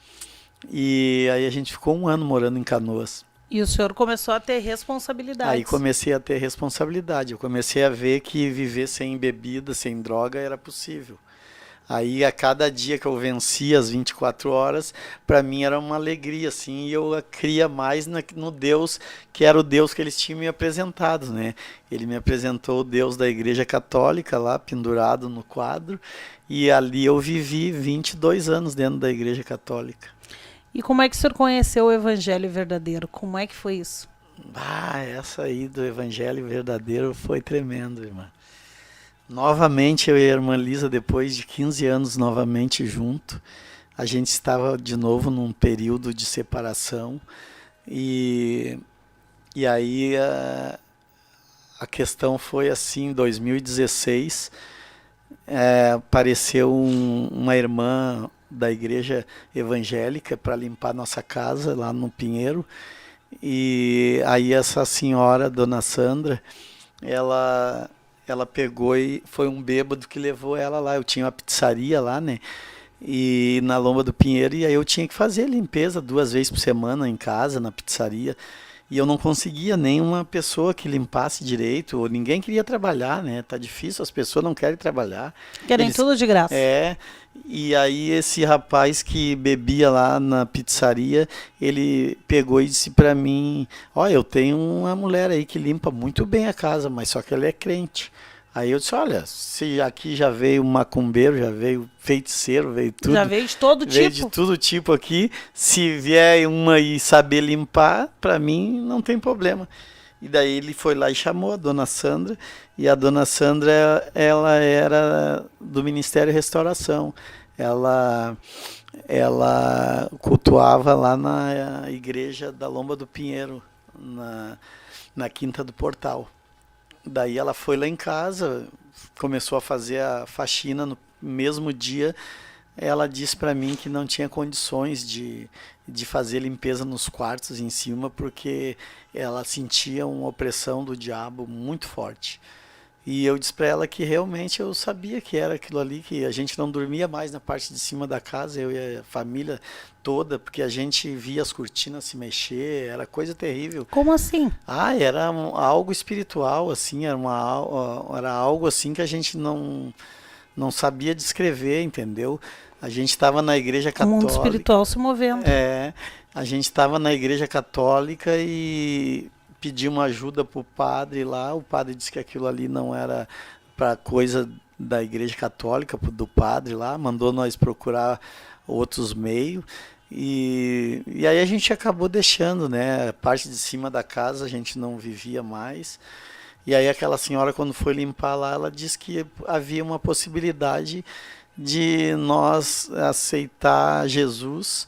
e aí a gente ficou 1 ano morando em Canoas. E o senhor começou a ter responsabilidades. Aí comecei a ter responsabilidade, eu comecei a ver que viver sem bebida, sem droga era possível. Aí a cada dia que eu vencia as 24 horas, para mim era uma alegria, assim, e eu cria mais no Deus, que era o Deus que eles tinham me apresentado, né? Ele me apresentou o Deus da Igreja Católica lá, pendurado no quadro, e ali eu vivi 22 anos dentro da Igreja Católica. E como é que o senhor conheceu o Evangelho verdadeiro? Como é que foi isso? Essa aí do Evangelho verdadeiro foi tremendo, irmã. Novamente eu e a irmã Lisa, depois de 15 anos novamente junto, a gente estava de novo num período de separação e aí a questão foi assim, em 2016 apareceu uma irmã da igreja evangélica para limpar nossa casa lá no Pinheiro, e aí essa senhora, dona Sandra, ela pegou e foi um bêbado que levou ela lá. Eu tinha uma pizzaria lá, né? E na Lomba do Pinheiro, e aí eu tinha que fazer limpeza 2 vezes por semana em casa, na pizzaria. E eu não conseguia nenhuma pessoa que limpasse direito, ou ninguém queria trabalhar, né? Tá difícil, as pessoas não querem trabalhar. Querem tudo de graça. E aí esse rapaz que bebia lá na pizzaria, ele pegou e disse para mim, eu tenho uma mulher aí que limpa muito bem a casa, mas só que ela é crente. Aí eu disse, olha, se aqui já veio macumbeiro, já veio feiticeiro, veio tudo. Já veio de todo Veio tipo. de todo tipo aqui. Se vier uma e saber limpar, para mim não tem problema. E daí ele foi lá e chamou a dona Sandra. E a dona Sandra, ela era do Ministério Restauração. Ela cultuava lá na igreja da Lomba do Pinheiro, na Quinta do Portal. Daí ela foi lá em casa, começou a fazer a faxina no mesmo dia. Ela disse para mim que não tinha condições de fazer limpeza nos quartos em cima, porque ela sentia uma opressão do diabo muito forte. E eu disse para ela que realmente eu sabia que era aquilo ali, que a gente não dormia mais na parte de cima da casa, eu e a família toda, porque a gente via as cortinas se mexer, era coisa terrível. Como assim? Era algo espiritual, assim, era algo assim que a gente não sabia descrever, entendeu? A gente estava na igreja O católica. mundo espiritual se movendo. A gente estava na igreja católica e pedimos ajuda para o padre lá. O padre disse que aquilo ali não era para coisa da igreja católica, do padre lá, mandou nós procurar outros meios. E aí a gente acabou deixando, né? A parte de cima da casa a gente não vivia mais. E aí aquela senhora, quando foi limpar lá, ela disse que havia uma possibilidade de nós aceitar Jesus.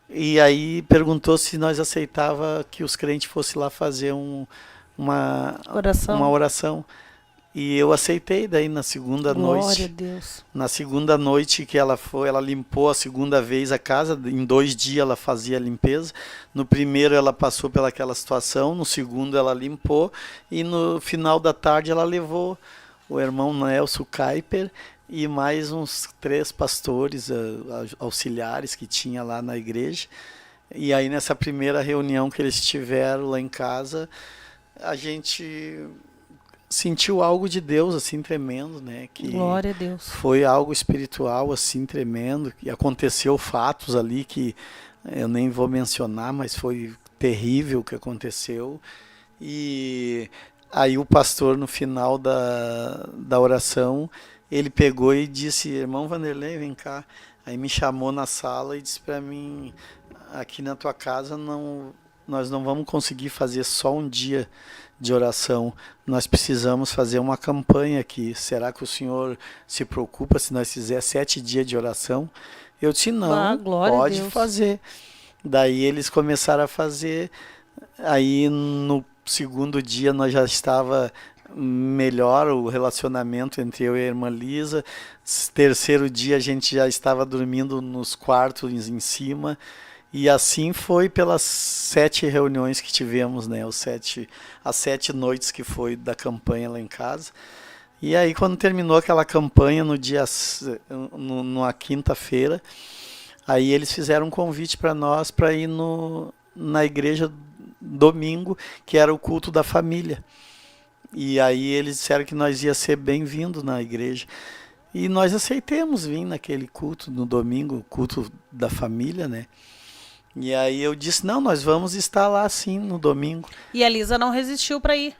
E aí perguntou se nós aceitava que os crentes fossem lá fazer uma oração. E eu aceitei. Daí na segunda Glória noite, a Deus. na segunda noite que ela foi, ela limpou a segunda vez a casa. Em 2 dias ela fazia a limpeza. No primeiro ela passou pelaquela situação, no segundo ela limpou, e no final da tarde ela levou o irmão Nelson Kuiper e mais uns 3 pastores auxiliares que tinha lá na igreja. E aí nessa primeira reunião que eles tiveram lá em casa, a gente sentiu algo de Deus assim tremendo, né? Que Glória a Deus. foi algo espiritual assim tremendo, e aconteceu fatos ali que eu nem vou mencionar, mas foi terrível o que aconteceu. E aí o pastor, no final da oração, ele pegou e disse, irmão Vanderlei, vem cá. Aí me chamou na sala e disse para mim, aqui na tua casa nós não vamos conseguir fazer só um dia de oração, nós precisamos fazer uma campanha aqui. Será que o senhor se preocupa se nós fizer 7 dias de oração? Eu disse, não, pode fazer. Daí eles começaram a fazer. Aí no segundo dia nós já estava melhor o relacionamento entre eu e a irmã Lisa. Terceiro dia a gente já estava dormindo nos quartos em cima. E assim foi pelas 7 reuniões que tivemos, né? As 7 noites que foi da campanha lá em casa. E aí quando terminou aquela campanha numa quinta-feira, aí eles fizeram um convite para nós para ir na igreja domingo, que era o culto da família. E aí eles disseram que nós ia ser bem-vindo na igreja. E nós aceitamos vir naquele culto no domingo, culto da família, né? E aí eu disse, não, nós vamos estar lá sim no domingo. E a Lisa não resistiu para ir.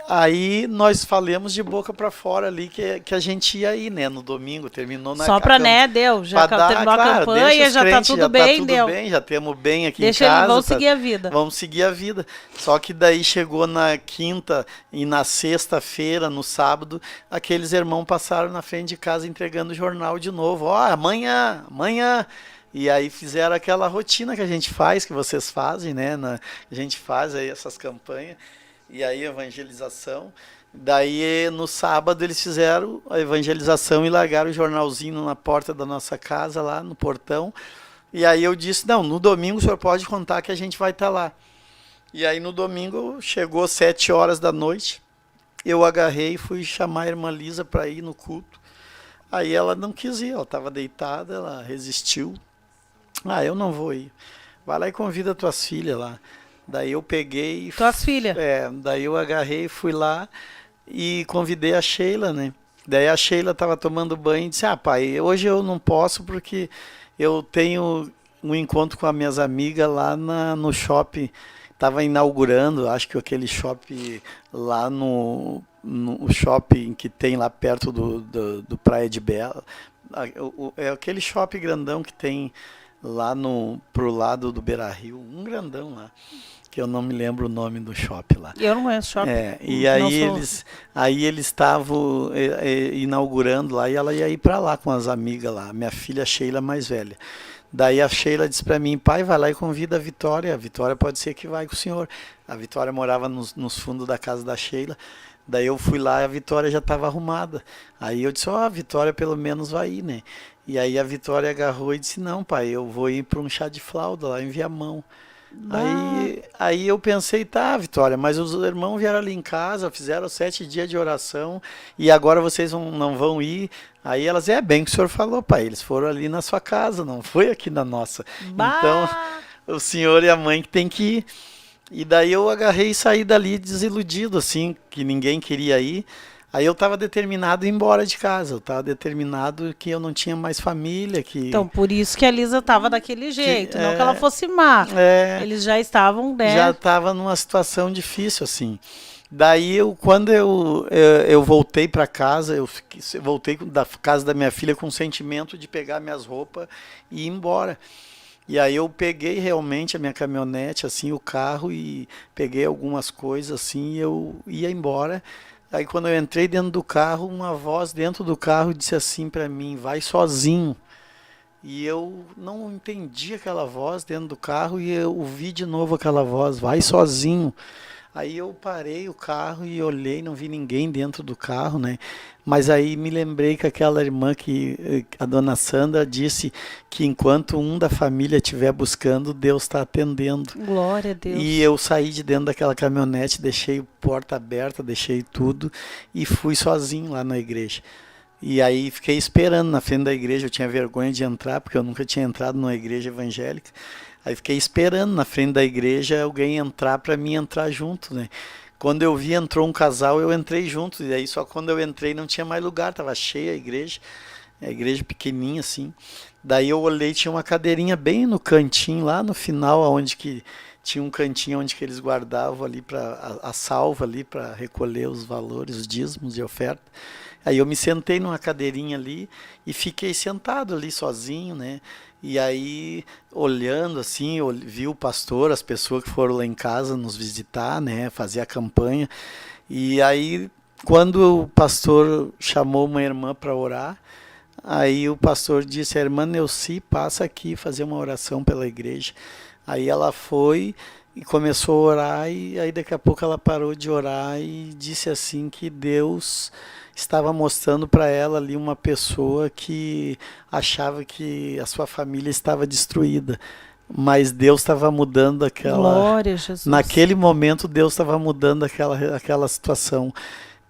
Aí nós falamos de boca para fora ali que a gente ia ir, né, no domingo, terminou na só para, né, deu, já terminou a campanha, já tá tudo bem, deu. Já temos bem aqui deixa em casa. Vamos seguir a vida. Vamos seguir a vida. Só que daí chegou na quinta e na sexta-feira, no sábado, aqueles irmãos passaram na frente de casa entregando o jornal de novo. Ó, amanhã. E aí fizeram aquela rotina que a gente faz, que vocês fazem, né? A gente faz aí essas campanhas. E aí evangelização. Daí no sábado eles fizeram a evangelização e largaram o jornalzinho na porta da nossa casa, lá no portão. E aí eu disse, não, no domingo o senhor pode contar que a gente vai estar lá. E aí no domingo chegou 7 horas da noite, eu agarrei e fui chamar a irmã Lisa para ir no culto. Aí ela não quis ir, ela estava deitada, ela resistiu. Eu não vou ir. Vai lá e convida tuas filhas lá. Daí eu peguei... Tuas filhas? Daí eu agarrei, fui lá e convidei a Sheila, né? Daí a Sheila estava tomando banho e disse, pai, hoje eu não posso porque eu tenho um encontro com as minhas amigas lá no shopping. estava inaugurando, acho que aquele shopping lá no shopping que tem lá perto do Praia de Bela. É aquele shopping grandão que tem lá pro lado do Beira-Rio, um grandão lá, que eu não me lembro o nome do shopping lá. Eu não conheço shopping. E aí eles estavam inaugurando lá e ela ia ir para lá com as amigas lá, minha filha Sheila mais velha. Daí a Sheila disse para mim, pai, vai lá e convida a Vitória pode ser que vai com o senhor. A Vitória morava nos fundos da casa da Sheila. Daí eu fui lá e a Vitória já estava arrumada. Aí eu disse, a Vitória pelo menos vai ir, né? E aí a Vitória agarrou e disse, não, pai, eu vou ir para um chá de flauta lá em Viamão. Aí eu pensei, tá, Vitória, mas os irmãos vieram ali em casa, fizeram 7 dias de oração e agora vocês não vão ir. Aí elas, bem que o senhor falou, pai, eles foram ali na sua casa, não foi aqui na nossa. Então, o senhor e a mãe que tem que ir. E daí eu agarrei e saí dali desiludido, assim, que ninguém queria ir. Aí eu estava determinado a ir embora de casa, eu estava determinado que eu não tinha mais família. Então, por isso que a Lisa estava daquele jeito, não que ela fosse má. Eles já estavam, né? Já estava numa situação difícil, assim. Daí, quando eu voltei para casa, voltei da casa da minha filha com o sentimento de pegar minhas roupas e ir embora. E aí eu peguei realmente a minha caminhonete, assim, o carro, e peguei algumas coisas, assim, e eu ia embora. Aí quando eu entrei dentro do carro, uma voz dentro do carro disse assim para mim, vai sozinho. E eu não entendi aquela voz dentro do carro e eu ouvi de novo aquela voz, vai sozinho. Aí eu parei o carro e olhei, não vi ninguém dentro do carro, né? Mas aí me lembrei que aquela irmã a dona Sandra disse que enquanto um da família estiver buscando, Deus está atendendo. Glória a Deus. E eu saí de dentro daquela caminhonete, deixei a porta aberta, deixei tudo e fui sozinho lá na igreja. E aí fiquei esperando na frente da igreja, eu tinha vergonha de entrar, porque eu nunca tinha entrado numa igreja evangélica. Aí fiquei esperando na frente da igreja alguém entrar para mim entrar junto, né? Quando eu vi, entrou um casal, eu entrei junto. E aí só quando eu entrei não tinha mais lugar, estava cheia a igreja pequenininha assim. Daí eu olhei, tinha uma cadeirinha bem no cantinho, lá no final, onde que tinha um cantinho onde que eles guardavam ali para a salva ali para recolher os valores, os dízimos de oferta. Aí eu me sentei numa cadeirinha ali e fiquei sentado ali sozinho, né? E aí, olhando assim, eu vi o pastor, as pessoas que foram lá em casa nos visitar, né? Fazer a campanha. E aí, quando o pastor chamou uma irmã para orar, aí o pastor disse, a irmã Neuci, passa aqui fazer uma oração pela igreja. Aí ela foi e começou a orar, e aí daqui a pouco ela parou de orar e disse assim que Deus estava mostrando para ela ali uma pessoa que achava que a sua família estava destruída, mas Deus estava mudando aquela... Glória a Jesus. Naquele momento Deus estava mudando aquela situação.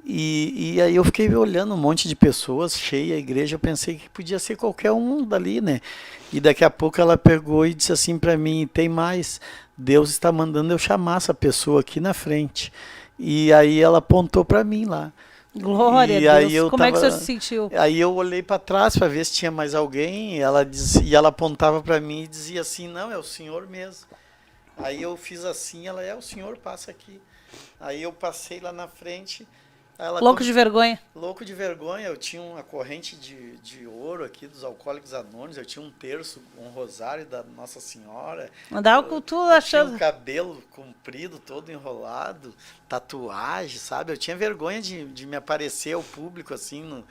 E aí eu fiquei olhando um monte de pessoas, cheia a igreja, eu pensei que podia ser qualquer um dali, né? E daqui a pouco ela pegou e disse assim para mim, tem mais, Deus está mandando eu chamar essa pessoa aqui na frente. E aí ela apontou para mim lá. Glória a Deus. Como é que você se sentiu? Aí eu olhei para trás para ver se tinha mais alguém, e ela apontava para mim e dizia assim, não, é o senhor mesmo. Aí eu fiz assim, ela, o senhor, passa aqui. Aí eu passei lá na frente. Louco de vergonha. Louco de vergonha, eu tinha uma corrente de ouro aqui dos Alcoólicos Anônimos, eu tinha um terço, um rosário da Nossa Senhora. Andava com tudo achando. Tinha um cabelo comprido, todo enrolado, tatuagem, sabe? Eu tinha vergonha de me aparecer ao público assim,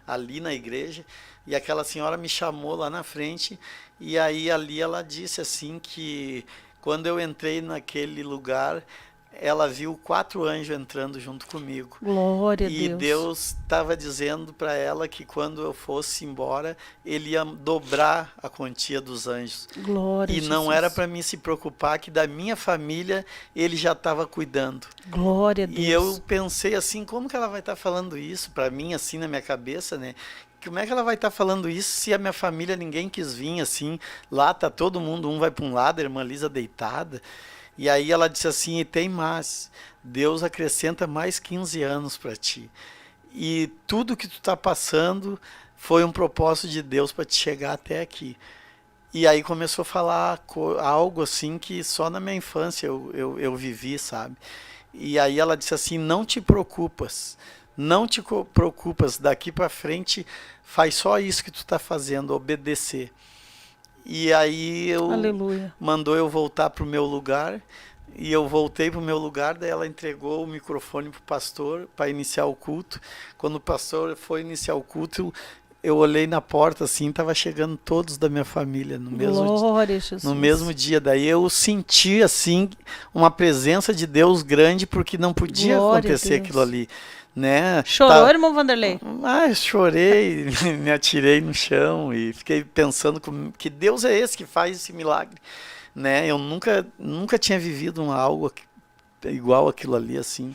ali na igreja. E aquela senhora me chamou lá na frente, e aí ali ela disse assim que quando eu entrei naquele lugar, ela viu 4 anjos entrando junto comigo. Glória a Deus. E Deus estava dizendo para ela que quando eu fosse embora, ele ia dobrar a quantia dos anjos. Glória a E Jesus. não era para mim se preocupar, que da minha família ele já estava cuidando. Glória a Deus. E eu pensei assim, como que ela vai estar falando isso para mim, assim, na minha cabeça, né? Como é que ela vai estar falando isso se a minha família ninguém quis vir, assim? Lá tá todo mundo, um vai para um lado, a irmã Lisa deitada. E aí ela disse assim, e tem mais, Deus acrescenta mais 15 anos para ti. E tudo que tu está passando foi um propósito de Deus para te chegar até aqui. E aí começou a falar algo assim que só na minha infância eu vivi, sabe? E aí ela disse assim, não te preocupas, daqui para frente faz só isso que tu tá fazendo, obedecer. E aí Aleluia. mandou eu voltar pro meu lugar, e eu voltei pro meu lugar, daí ela entregou o microfone pro pastor para iniciar o culto. Quando o pastor foi iniciar o culto, eu olhei na porta assim, tava chegando todos da minha família no Glória a Jesus. no mesmo dia. Daí eu senti assim uma presença de Deus grande, porque não podia Glória a acontecer Deus. aquilo ali, né? Chorou, irmão Vanderlei? Eu chorei, me atirei no chão e fiquei pensando que Deus é esse que faz esse milagre, né? Eu nunca tinha vivido algo igual aquilo ali, assim.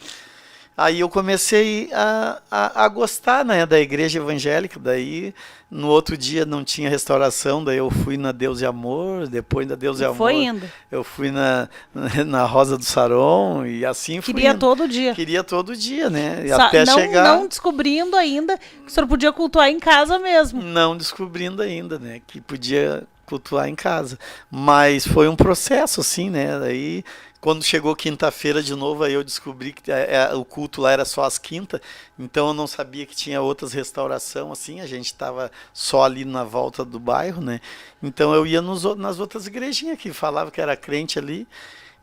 Aí eu comecei a gostar, né, da igreja evangélica. Daí no outro dia não tinha restauração, daí eu fui na Deus e Amor, depois da Deus e Amor Foi indo. eu fui na Rosa do Saron, e assim fui Queria indo. todo dia. Queria todo dia, né? E até não, chegar... não descobrindo ainda que o senhor podia cultuar em casa mesmo. Não descobrindo ainda, né? Que podia cultuar em casa. Mas foi um processo, assim, né? Daí, quando chegou quinta-feira de novo, aí eu descobri que o culto lá era só às quintas, então eu não sabia que tinha outras restauração, assim, a gente estava só ali na volta do bairro, né? Então eu ia nas outras igrejinhas que falava que era crente ali,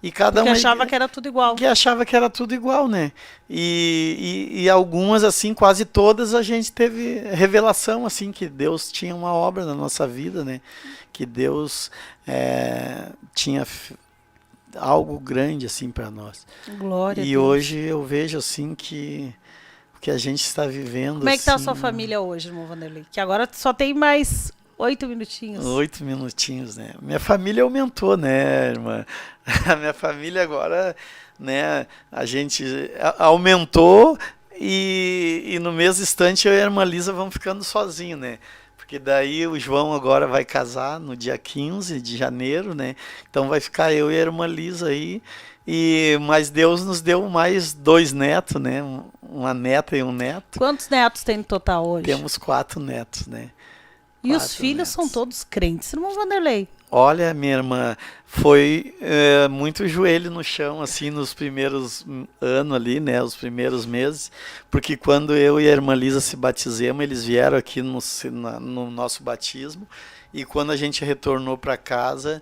e cada Porque uma achava que era tudo igual. que achava que era tudo igual, né? E algumas, assim, quase todas, a gente teve revelação, assim, que Deus tinha uma obra na nossa vida, né? Que Deus tinha algo grande, assim, para nós. Glória a E Deus. hoje eu vejo, assim, que o que a gente está vivendo... Como é que está a assim, sua família hoje, irmão Vanderlei? Que agora só tem mais 8 minutinhos. 8 minutinhos, né? Minha família aumentou, né, irmã? A minha família agora, né, a gente aumentou, e no mesmo instante eu e a irmã Lisa vamos ficando sozinhos, né? Porque daí o João agora vai casar no dia 15 de janeiro, né? Então vai ficar eu e a irmã Lisa aí. Mas Deus nos deu mais 2 netos, né? Uma neta e um neto. Quantos netos tem no total hoje? Temos 4 netos, né? E os 4 filhos netos. são todos crentes, irmão Vanderlei? Olha, minha irmã, foi muito joelho no chão, assim, nos primeiros anos ali, né, os primeiros meses, porque quando eu e a irmã Lisa se batizamos, eles vieram aqui no nosso batismo, e quando a gente retornou para casa,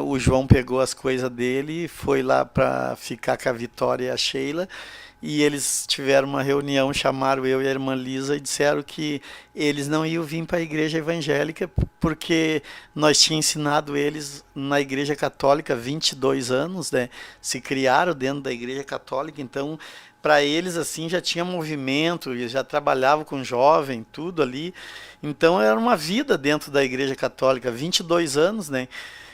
o João pegou as coisas dele e foi lá para ficar com a Vitória e a Sheila, e eles tiveram uma reunião, chamaram eu e a irmã Lisa e disseram que eles não iam vir para a igreja evangélica porque nós tínhamos ensinado eles na igreja católica 22 anos, né? Se criaram dentro da igreja católica, então para eles assim já tinha movimento, eles já trabalhavam com jovem, tudo ali. Então era uma vida dentro da igreja católica, 22 anos, né?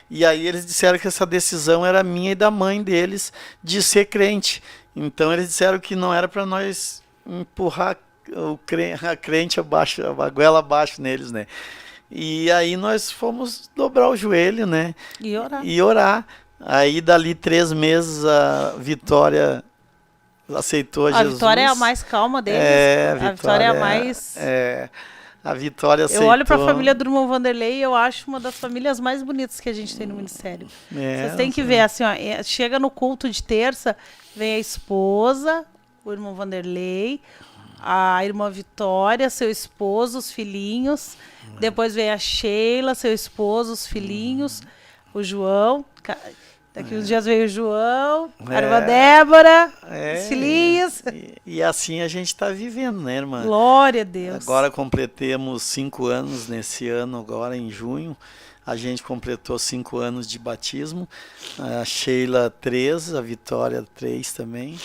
E aí eles disseram que essa decisão era minha e da mãe deles de ser crente. Então eles disseram que não era para nós empurrar a crente abaixo, a goela abaixo neles, né? E aí nós fomos dobrar o joelho, né? E orar. Aí dali 3 meses a Vitória aceitou Jesus. A Vitória é a mais calma deles. A Vitória é a mais... A Vitória aceitou. Eu olho para a família do irmão Vanderlei e eu acho uma das famílias mais bonitas que a gente tem no ministério. Vocês têm que ver, assim, ó, chega no culto de terça, vem a esposa, o irmão Vanderlei, a irmã Vitória, seu esposo, os filhinhos. Depois vem a Sheila, seu esposo, os filhinhos, o João. Daqui uns dias veio o João, a irmã Débora, os filhinhos. E assim a gente está vivendo, né, irmã? Glória a Deus. Agora completemos 5 anos nesse ano, agora em junho. A gente completou 5 anos de batismo. A Sheila 3, a Vitória 3 também.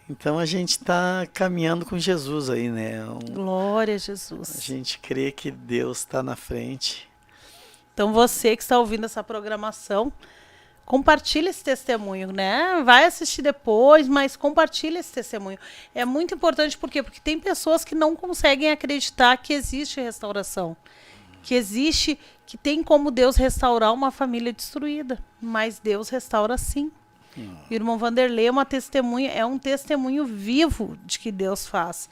Então a gente está caminhando com Jesus aí, né? Glória a Jesus. A gente crê que Deus está na frente. Então você que está ouvindo essa programação, compartilha esse testemunho, né? Vai assistir depois, mas compartilha esse testemunho. É muito importante, por quê? Porque tem pessoas que não conseguem acreditar que existe restauração. Que tem como Deus restaurar uma família destruída. Mas Deus restaura sim. O irmão Vanderlei é uma testemunha, é um testemunho vivo de que Deus faz.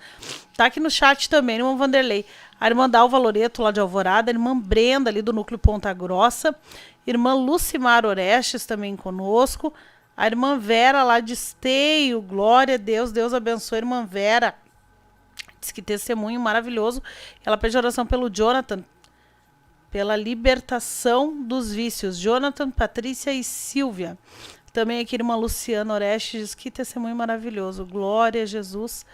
Tá aqui no chat também, irmão Vanderlei. A irmã Dalva Loreto, lá de Alvorada, a irmã Brenda, ali do Núcleo Ponta Grossa, irmã Lucimar Orestes também conosco, a irmã Vera, lá de Esteio, glória a Deus, Deus abençoe a irmã Vera. Diz que testemunho maravilhoso. Ela pede oração pelo Jonathan, pela libertação dos vícios. Jonathan, Patrícia e Silvia. Também aqui, irmã Luciana Orestes, diz que testemunho maravilhoso. Glória a Jesus.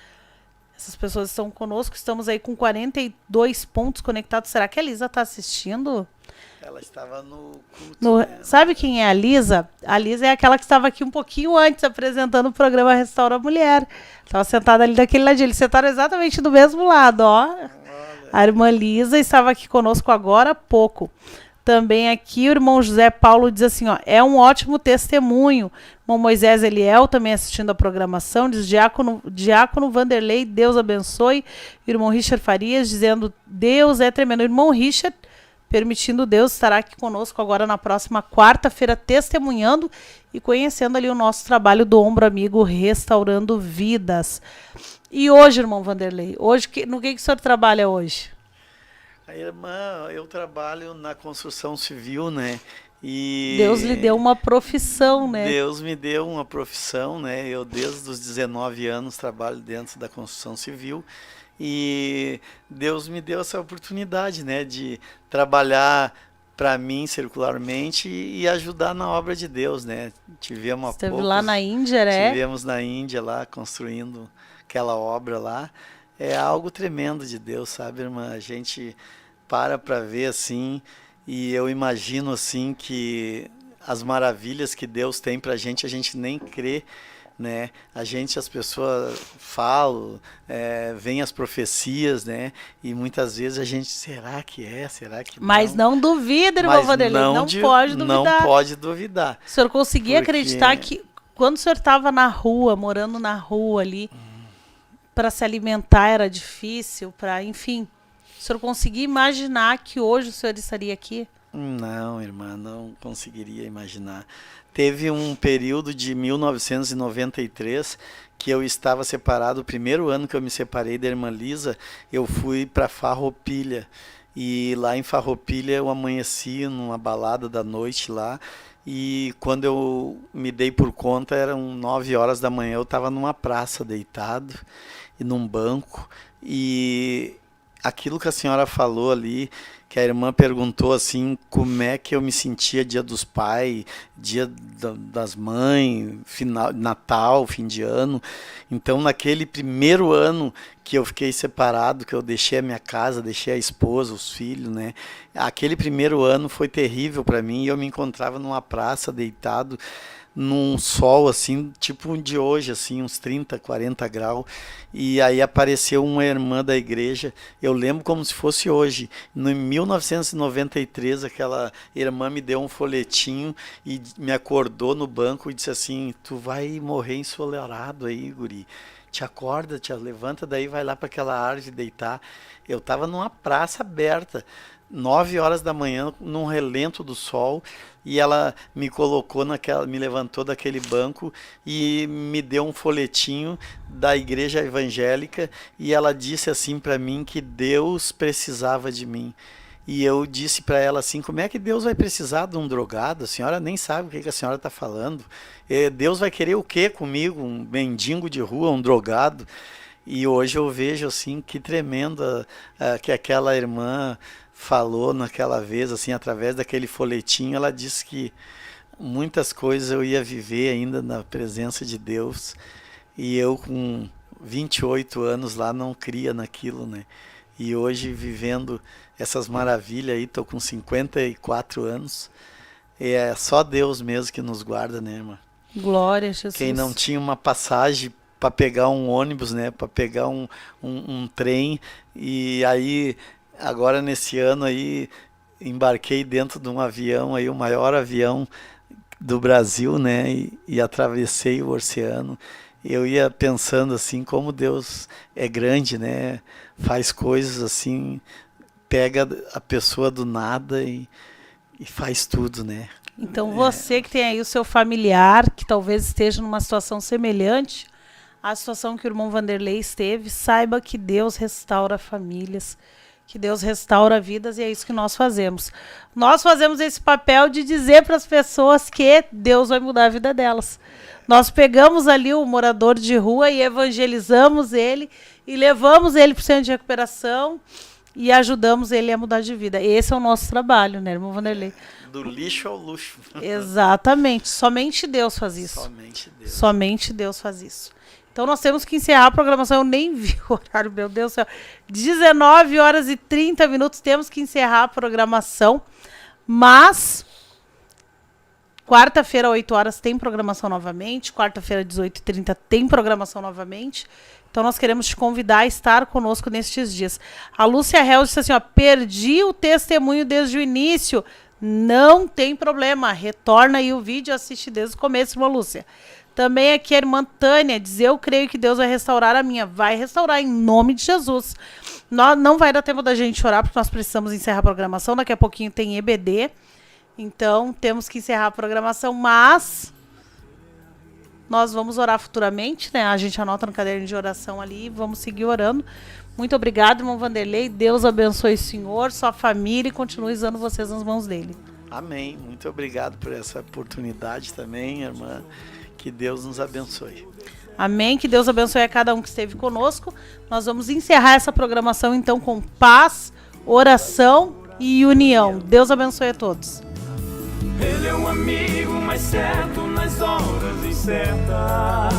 Essas pessoas estão conosco. Estamos aí com 42 pontos conectados. Será que a Lisa está assistindo? Ela estava no culto. Né? Sabe quem é a Lisa? A Lisa é aquela que estava aqui um pouquinho antes apresentando o programa Restaura a Mulher. Estava sentada ali daquele ladinho. Eles sentaram exatamente do mesmo lado, ó. Olha. A irmã Lisa estava aqui conosco agora há pouco. Também aqui o irmão José Paulo diz assim, ó, é um ótimo testemunho. O irmão Moisés Eliel também assistindo a programação, diz Diácono Vanderlei, Deus abençoe. O irmão Richard Farias dizendo, Deus é tremendo. O irmão Richard, permitindo Deus, estará aqui conosco agora na próxima quarta-feira, testemunhando e conhecendo ali o nosso trabalho do Ombro Amigo, Restaurando Vidas. E hoje, irmão Vanderlei, hoje, no que o senhor trabalha hoje? A irmã, eu trabalho na construção civil, né? E Deus lhe deu uma profissão, né? Deus me deu uma profissão, né? Eu desde os 19 anos trabalho dentro da construção civil e Deus me deu essa oportunidade, né? De trabalhar para mim circularmente e ajudar na obra de Deus, né? Esteve lá na Índia, né? Tivemos na Índia lá construindo aquela obra lá. É algo tremendo de Deus, sabe, irmã? A gente para ver assim e eu imagino assim que as maravilhas que Deus tem pra gente, a gente nem crê, né? As pessoas falam, vem as profecias, né? E muitas vezes a gente, será que é? Será que não? Mas não duvida, irmão Vanderlei, não pode duvidar. Não pode duvidar. O senhor conseguia acreditar que quando o senhor estava na rua, morando na rua ali, para se alimentar era difícil, enfim, o senhor conseguia imaginar que hoje o senhor estaria aqui? Não, irmã, não conseguiria imaginar. Teve um período de 1993 que eu estava separado, o primeiro ano que eu me separei da irmã Lisa, eu fui para Farroupilha. E lá em Farroupilha eu amanheci numa balada da noite lá, e quando eu me dei por conta, eram 9 horas da manhã, eu estava numa praça deitado, e num banco, e aquilo que a senhora falou ali, que a irmã perguntou assim, como é que eu me sentia dia dos pais, dia das mães, final, Natal, fim de ano. Então naquele primeiro ano que eu fiquei separado, que eu deixei a minha casa, deixei a esposa, os filhos, né? Aquele primeiro ano foi terrível para mim, e eu me encontrava numa praça deitado, num sol assim, tipo um de hoje, assim, uns 30, 40 graus, e aí apareceu uma irmã da igreja, eu lembro como se fosse hoje, em 1993, aquela irmã me deu um folhetinho e me acordou no banco e disse assim, tu vai morrer ensolarado aí, guri, te acorda, te levanta daí, vai lá para aquela árvore deitar. Eu estava numa praça aberta, 9 horas da manhã, num relento do sol, e ela me colocou me levantou daquele banco e me deu um folhetinho da igreja evangélica, e ela disse assim para mim que Deus precisava de mim. E eu disse para ela assim, como é que Deus vai precisar de um drogado? A senhora nem sabe o que a senhora está falando. Deus vai querer o quê comigo? Um mendigo de rua, um drogado? E hoje eu vejo assim, que tremenda que aquela irmã falou naquela vez, assim, através daquele folhetinho. Ela disse que muitas coisas eu ia viver ainda na presença de Deus, e eu com 28 anos lá não cria naquilo, né? E hoje vivendo essas maravilhas aí, estou com 54 anos, é só Deus mesmo que nos guarda, né, irmã? Glória a Jesus. Quem não tinha uma passagem para pegar um ônibus, né, para pegar um trem, e aí agora nesse ano aí embarquei dentro de um avião aí, o maior avião do Brasil, né, e atravessei o oceano. Eu ia pensando assim, como Deus é grande, né, faz coisas assim, pega a pessoa do nada e faz tudo, né. Então você que tem aí o seu familiar, que talvez esteja numa situação semelhante à situação que o irmão Vanderlei esteve, saiba que Deus restaura famílias, que Deus restaura vidas, e é isso que nós fazemos. Nós fazemos esse papel de dizer para as pessoas que Deus vai mudar a vida delas. Nós pegamos ali o morador de rua e evangelizamos ele e levamos ele para o centro de recuperação e ajudamos ele a mudar de vida. Esse é o nosso trabalho, né, irmão Vanderlei? Do lixo ao luxo. Exatamente. Somente Deus faz isso. Somente Deus. Somente Deus faz isso. Então nós temos que encerrar a programação. Eu nem vi o horário, meu Deus do céu. 19h30, temos que encerrar a programação. Mas quarta-feira, 8h, tem programação novamente. Quarta-feira, 18h30, tem programação novamente. Então nós queremos te convidar a estar conosco nestes dias. A Lúcia Hel disse assim, ó, perdi o testemunho desde o início. Não tem problema, retorna aí o vídeo e assiste desde o começo, irmã Lúcia. Também aqui a irmã Tânia diz, eu creio que Deus vai restaurar a minha. Vai restaurar em nome de Jesus. Não vai dar tempo da gente orar, porque nós precisamos encerrar a programação. Daqui a pouquinho tem EBD. Então temos que encerrar a programação, mas nós vamos orar futuramente, né? A gente anota no caderno de oração ali e vamos seguir orando. Muito obrigado, irmão Vanderlei. Deus abençoe o senhor, sua família e continue usando vocês nas mãos dele. Amém. Muito obrigado por essa oportunidade também, irmã. Que Deus nos abençoe. Amém. Que Deus abençoe a cada um que esteve conosco. Nós vamos encerrar essa programação, então, com paz, oração e união. Deus abençoe a todos. Ele é o amigo mais certo nas horas incertas.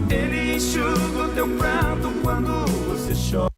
Ele enxuga o teu pranto quando você chora.